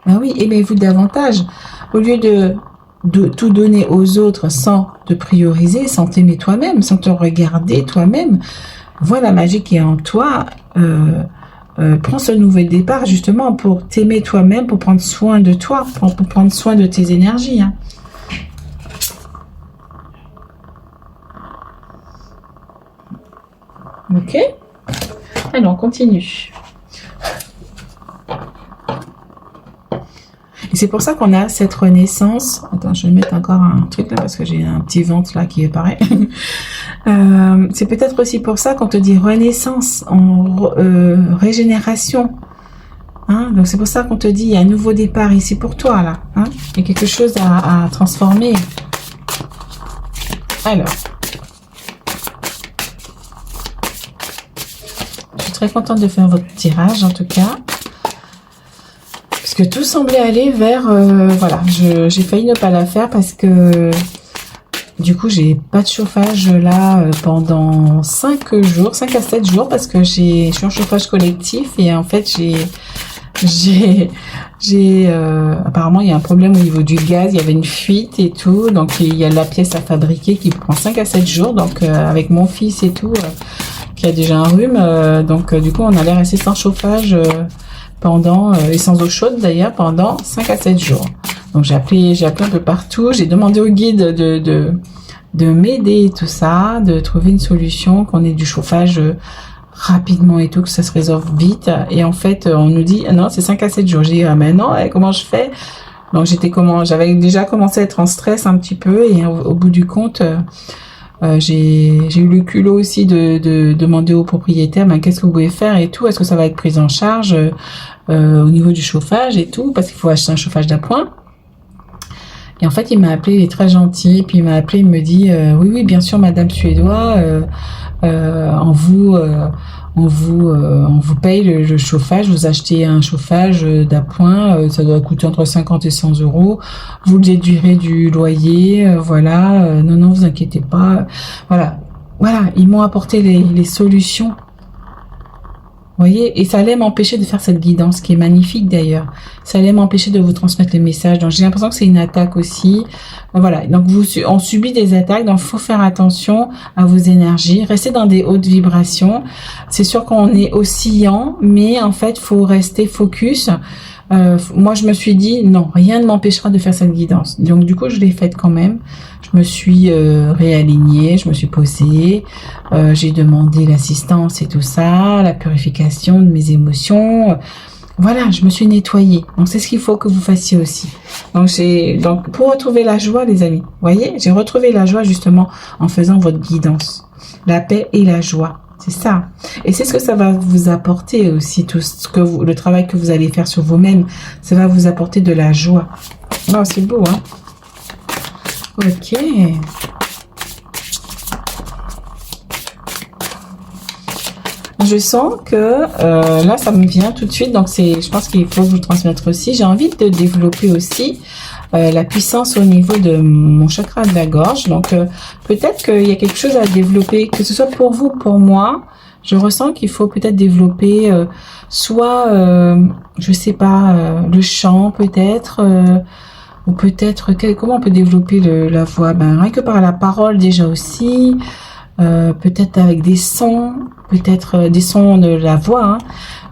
Ben oui, aimez-vous davantage. Au lieu de tout donner aux autres sans te prioriser, sans t'aimer toi-même, sans te regarder toi-même, vois la magie qui est en toi. Prends ce nouvel départ justement pour t'aimer toi-même, pour prendre soin de toi, pour prendre soin de tes énergies. Hein. Ok? Alors, on continue. Et c'est pour ça qu'on a cette renaissance. Attends, je vais mettre encore un truc là parce que j'ai un petit ventre là qui apparaît. C'est peut-être aussi pour ça qu'on te dit renaissance, régénération. Hein? Donc c'est pour ça qu'on te dit il y a un nouveau départ ici pour toi là. Hein? Il y a quelque chose à transformer. Alors. Je suis très contente de faire votre tirage en tout cas. Parce que tout semblait aller vers... voilà, j'ai failli ne pas la faire parce que du coup, j'ai pas de chauffage là pendant 5 jours, 5 à 7 jours parce que je suis en chauffage collectif et en fait, apparemment, il y a un problème au niveau du gaz, il y avait une fuite et tout, donc il y a la pièce à fabriquer qui prend 5 à 7 jours, donc avec mon fils et tout, qui a déjà un rhume, donc du coup, on allait rester sans chauffage pendant, et sans eau chaude d'ailleurs, pendant 5 à 7 jours. Donc j'ai appelé un peu partout, j'ai demandé au guide de m'aider et tout ça, de trouver une solution, qu'on ait du chauffage rapidement et tout, que ça se résolve vite. Et en fait, on nous dit, non, c'est 5 à 7 jours. J'ai dit, ah mais non, comment je fais? Donc j'avais déjà commencé à être en stress un petit peu et au bout du compte, j'ai eu le culot aussi de demander au propriétaire, ben, qu'est-ce que vous pouvez faire et tout, est-ce que ça va être pris en charge au niveau du chauffage et tout, parce qu'il faut acheter un chauffage d'appoint. Et en fait, il m'a appelé, il est très gentil, puis il m'a appelé, il me dit, oui, oui, bien sûr, Madame Suédois, on vous paye le chauffage, vous achetez un chauffage d'appoint, ça doit coûter entre 50 et 100 euros, vous le déduirez du loyer, voilà, non, vous inquiétez pas, voilà, ils m'ont apporté les solutions. Vous voyez, et ça allait m'empêcher de faire cette guidance qui est magnifique d'ailleurs. Ça allait m'empêcher de vous transmettre les messages. Donc j'ai l'impression que c'est une attaque aussi. Voilà, donc on subit des attaques, donc il faut faire attention à vos énergies. Restez dans des hautes vibrations. C'est sûr qu'on est oscillant, mais en fait, il faut rester focus. Moi, je me suis dit, non, rien ne m'empêchera de faire cette guidance. Donc du coup, je l'ai faite quand même. Je me suis réalignée, je me suis posée, j'ai demandé l'assistance et tout ça, la purification de mes émotions. Voilà, je me suis nettoyée. Donc c'est ce qu'il faut que vous fassiez aussi. Donc pour retrouver la joie, les amis, vous voyez, j'ai retrouvé la joie justement en faisant votre guidance. La paix et la joie. C'est ça. Et c'est ce que ça va vous apporter aussi, tout ce que le travail que vous allez faire sur vous-même, ça va vous apporter de la joie. Oh, c'est beau, hein? Ok. Je sens que là, ça me vient tout de suite. Donc, je pense qu'il faut vous transmettre aussi. J'ai envie de développer aussi la puissance au niveau de mon chakra de la gorge. Donc, peut-être qu'il y a quelque chose à développer, que ce soit pour vous, pour moi. Je ressens qu'il faut peut-être développer soit, je sais pas, le chant peut-être, ou peut-être, comment on peut développer la voix? Ben, rien que par la parole déjà aussi, peut-être avec des sons, peut-être des sons de la voix.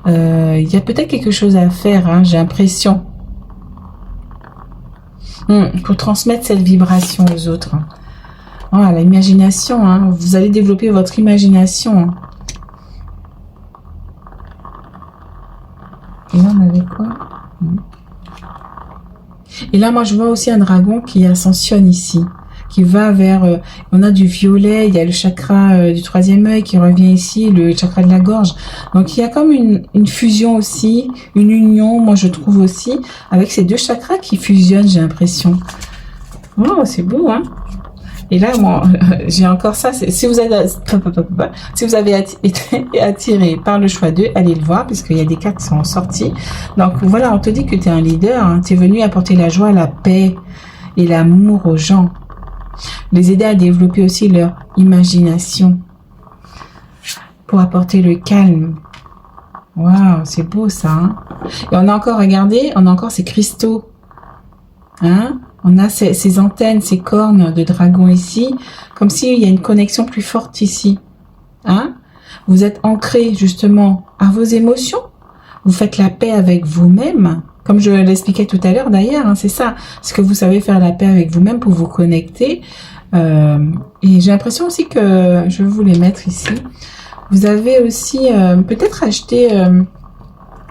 Hein. Il y a peut-être quelque chose à faire, hein, j'ai l'impression. Pour transmettre cette vibration aux autres. Voilà, l'imagination, hein. Vous allez développer votre imagination. Hein. Et là, on avait quoi? Et là, moi, je vois aussi un dragon qui ascensionne ici. qui va vers, on a du violet, il y a le chakra du troisième œil qui revient ici, le chakra de la gorge. Donc il y a comme une fusion aussi, une union, moi je trouve aussi, avec ces deux chakras qui fusionnent, j'ai l'impression. Oh, c'est beau, hein? Et là, moi, j'ai encore ça. Si vous avez été attiré par le choix 2, allez le voir, puisqu'il y a des cartes qui sont sorties. Donc voilà, on te dit que tu es un leader. Hein, tu es venu apporter la joie, la paix et l'amour aux gens. Les aider à développer aussi leur imagination. Pour apporter le calme. Waouh, c'est beau ça. Hein, et on a encore, regardez, on a encore ces cristaux. Hein? On a ces antennes, ces cornes de dragon ici, comme s'il y a une connexion plus forte ici. Hein? Vous êtes ancré justement à vos émotions. Vous faites la paix avec vous-même, comme je l'expliquais tout à l'heure d'ailleurs. Hein, c'est ça, ce que vous savez faire la paix avec vous-même pour vous connecter. Et j'ai l'impression aussi que, je vais vous les mettre ici, vous avez aussi peut-être acheté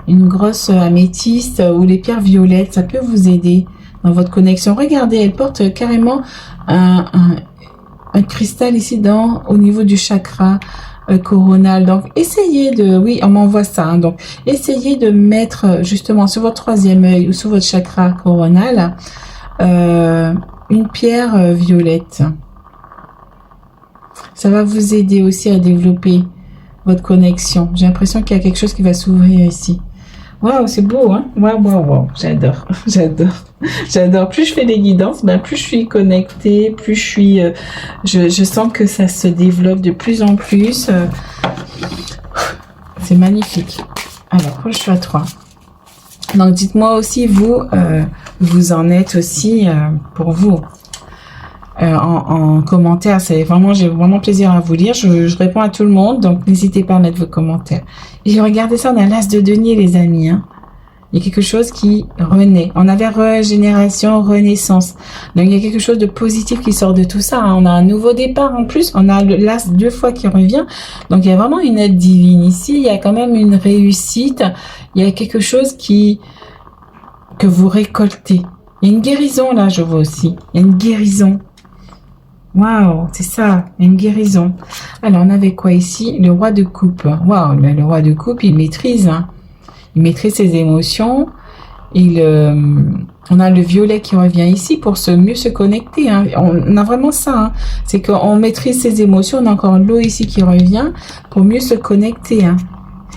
une grosse améthyste ou les pierres violettes. Ça peut vous aider dans votre connexion. Regardez, elle porte carrément un cristal ici au niveau du chakra coronal. Donc, essayez de... Oui, on m'envoie ça. Hein, donc, essayez de mettre justement sur votre troisième œil ou sur votre chakra coronal une pierre violette. Ça va vous aider aussi à développer votre connexion. J'ai l'impression qu'il y a quelque chose qui va s'ouvrir ici. Waouh, c'est beau, hein? Waouh, j'adore, j'adore. Plus je fais des guidances, ben plus je suis connectée, plus je suis, je sens que ça se développe de plus en plus. C'est magnifique. Alors, pour le choix 3. Donc, dites-moi aussi, vous en êtes aussi pour vous. En commentaire, j'ai vraiment plaisir à vous lire. Je réponds à tout le monde, donc n'hésitez pas à mettre vos commentaires. Et regardez ça, on a l'as de denier, les amis. Hein. Il y a quelque chose qui renaît. On avait régénération, renaissance. Donc il y a quelque chose de positif qui sort de tout ça. Hein. On a un nouveau départ en plus. On a l'as 2 fois qui revient. Donc il y a vraiment une aide divine ici. Il y a quand même une réussite. Il y a quelque chose que vous récoltez. Il y a une guérison là, je vois aussi. Il y a une guérison. Waouh, c'est ça, une guérison. Alors, on avait quoi ici? Le roi de coupe. Waouh, le roi de coupe, il maîtrise. Hein. Il maîtrise ses émotions. On a le violet qui revient ici pour mieux se connecter. Hein. On a vraiment ça. Hein. C'est qu'on maîtrise ses émotions. On a encore l'eau ici qui revient pour mieux se connecter. Hein.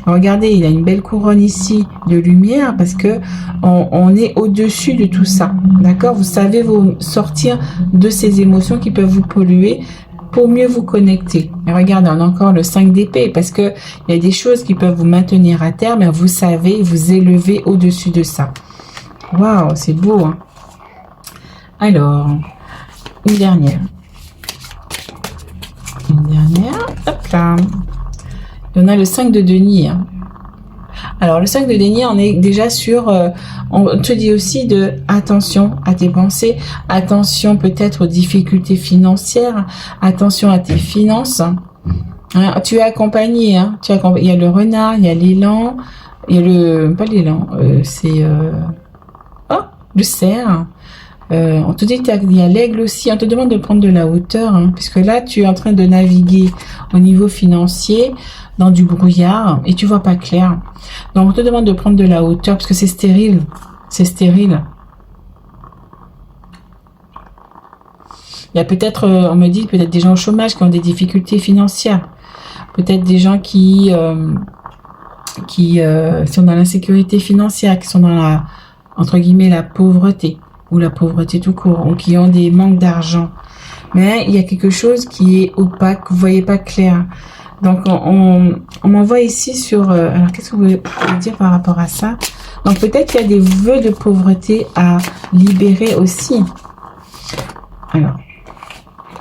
Regardez, il y a une belle couronne ici de lumière parce que on est au-dessus de tout ça. D'accord? Vous savez vous sortir de ces émotions qui peuvent vous polluer pour mieux vous connecter. Et regardez, on a encore le 5 d'épée parce que il y a des choses qui peuvent vous maintenir à terre, mais vous savez vous élever au-dessus de ça. Waouh, c'est beau. Hein? Alors, une dernière. Hop là. Et on a le 5 de denier. Hein. Alors, le 5 de denier, on est déjà sur... on te dit aussi de attention à tes pensées, attention peut-être aux difficultés financières, attention à tes finances. Hein, tu es accompagné. Hein, il y a le renard, il y a l'élan, il y a le... Pas l'élan, c'est... le cerf. On te dit qu'il y a l'aigle aussi. On te demande de prendre de la hauteur, hein, puisque là, tu es en train de naviguer au niveau financier dans du brouillard et tu vois pas clair. Donc, on te demande de prendre de la hauteur parce que c'est stérile. C'est stérile. Il y a peut-être, on me dit, peut-être des gens au chômage qui ont des difficultés financières. Peut-être des gens qui sont dans l'insécurité financière, qui sont dans la, entre guillemets, la pauvreté. Ou la pauvreté tout court, ou qui ont des manques d'argent. Mais il y a quelque chose qui est opaque, vous voyez pas clair. Donc, on m'envoie ici sur... alors, qu'est-ce que vous voulez dire par rapport à ça? Donc, peut-être qu'il y a des vœux de pauvreté à libérer aussi. Alors,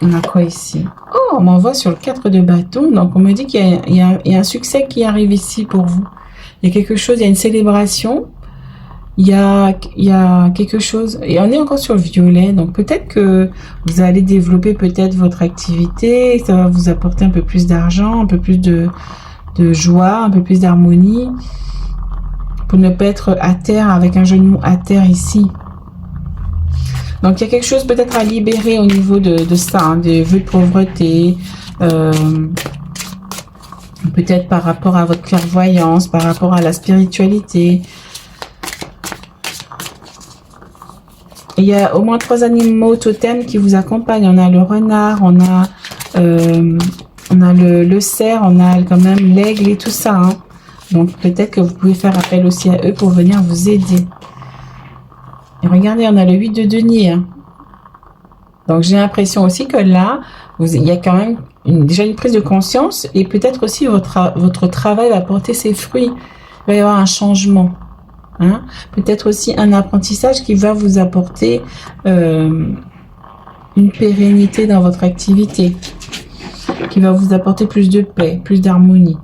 on a quoi ici? Oh, on m'envoie sur le 4 de bâton. Donc, on me dit qu'il y a un succès qui arrive ici pour vous. Il y a quelque chose, il y a une célébration. Il y a quelque chose, et on est encore sur le violet, donc peut-être que vous allez développer peut-être votre activité, ça va vous apporter un peu plus d'argent, un peu plus de joie, un peu plus d'harmonie, pour ne pas être à terre, avec un genou à terre ici. Donc il y a quelque chose peut-être à libérer au niveau de ça, hein, des vœux de pauvreté, peut-être par rapport à votre clairvoyance, par rapport à la spiritualité. Il y a au moins 3 animaux totems qui vous accompagnent. On a le renard, on a le cerf, on a quand même l'aigle et tout ça. Hein. Donc peut-être que vous pouvez faire appel aussi à eux pour venir vous aider. Et regardez, on a le 8 de denier. Hein. Donc j'ai l'impression aussi que là, il y a quand même déjà une prise de conscience et peut-être aussi votre travail va porter ses fruits. Il va y avoir un changement. Hein? Peut-être aussi un apprentissage qui va vous apporter une pérennité dans votre activité, qui va vous apporter plus de paix, plus d'harmonie.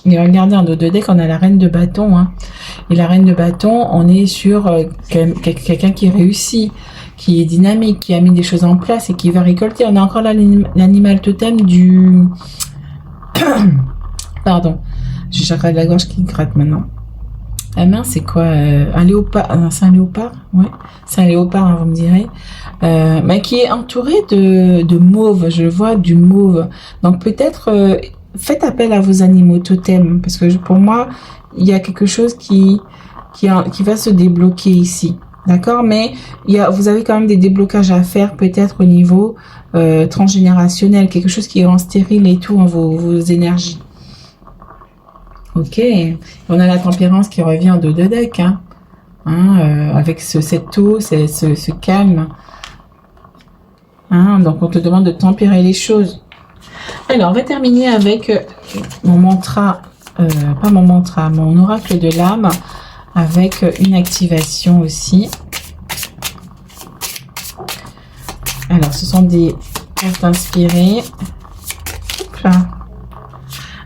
Et regardez, en dos de deck, on a la reine de bâton. Hein. Et la reine de bâton, on est sur quelqu'un qui réussit, qui est dynamique, qui a mis des choses en place et qui va récolter. On a encore l'animal totem du... Pardon, j'ai le chakra de la gorge qui gratte maintenant. La main, c'est quoi un léopard? C'est un léopard? Ouais, c'est un léopard, hein, vous me direz. Mais qui est entouré de mauve. Je vois du mauve. Donc peut-être faites appel à vos animaux totems, parce que pour moi, il y a quelque chose qui va se débloquer ici. D'accord? Mais vous avez quand même des déblocages à faire, peut-être au niveau transgénérationnel, quelque chose qui est en stérile et tout, hein, vos énergies. Ok, on a la tempérance qui revient en dos de deck, hein. Avec cette eau, ce calme. Hein, donc on te demande de tempérer les choses. Alors on va terminer avec mon mantra, pas mon mantra, mon oracle de l'âme, avec une activation aussi. Alors ce sont des cartes inspirées. Hop là.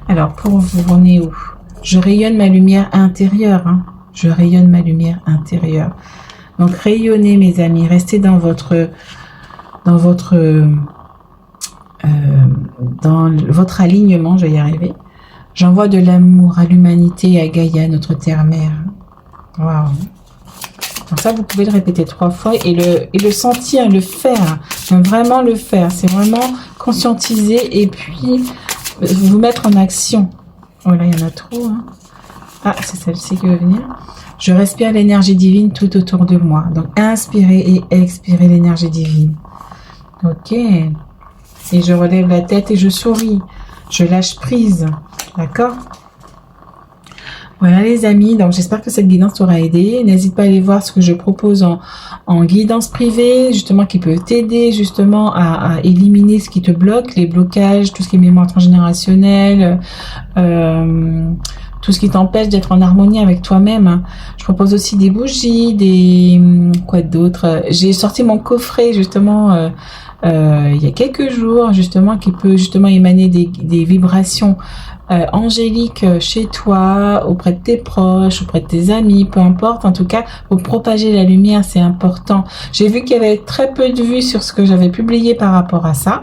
Alors pour vous, on est où? Je rayonne ma lumière intérieure. Hein. Je rayonne ma lumière intérieure. Donc rayonnez mes amis, restez dans votre alignement, je vais y arriver. J'envoie de l'amour à l'humanité et à Gaïa, notre terre-mère. Waouh. Donc ça, vous pouvez le répéter 3 fois et le sentir, le faire. Donc vraiment le faire. C'est vraiment conscientiser et puis vous mettre en action. Oh là, il y en a trop. Hein. Ah, c'est celle-ci qui veut venir. Je respire l'énergie divine tout autour de moi. Donc, inspirez et expirez l'énergie divine. Ok. Et je relève la tête et je souris. Je lâche prise. D'accord? Voilà les amis, donc j'espère que cette guidance t'aura aidé. N'hésite pas à aller voir ce que je propose en guidance privée, justement qui peut t'aider justement à éliminer ce qui te bloque, les blocages, tout ce qui est mémoire transgénérationnelle, tout ce qui t'empêche d'être en harmonie avec toi-même. Je propose aussi des bougies, quoi d'autre. J'ai sorti mon coffret justement il y a quelques jours justement qui peut justement émaner des vibrations angélique chez toi, auprès de tes proches, auprès de tes amis, peu importe. En tout cas, pour propager la lumière, c'est important. J'ai vu qu'il y avait très peu de vues sur ce que j'avais publié par rapport à ça.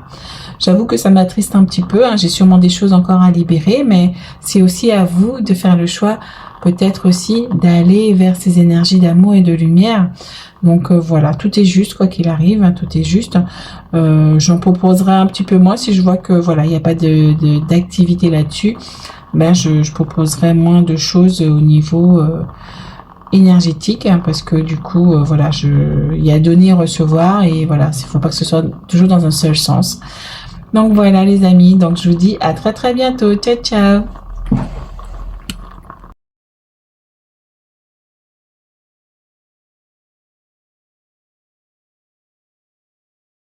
J'avoue que ça m'attriste un petit peu. Hein. J'ai sûrement des choses encore à libérer, mais c'est aussi à vous de faire le choix, peut-être aussi d'aller vers ces énergies d'amour et de lumière. Donc voilà, tout est juste quoi qu'il arrive, hein, tout est juste. J'en proposerai un petit peu moins si je vois que voilà, il n'y a pas d'activité là-dessus. Ben je proposerai moins de choses au niveau énergétique, hein, parce que du coup voilà, il y a donner et recevoir et voilà, il faut pas que ce soit toujours dans un seul sens. Donc voilà les amis, donc je vous dis à très très bientôt. Ciao ciao.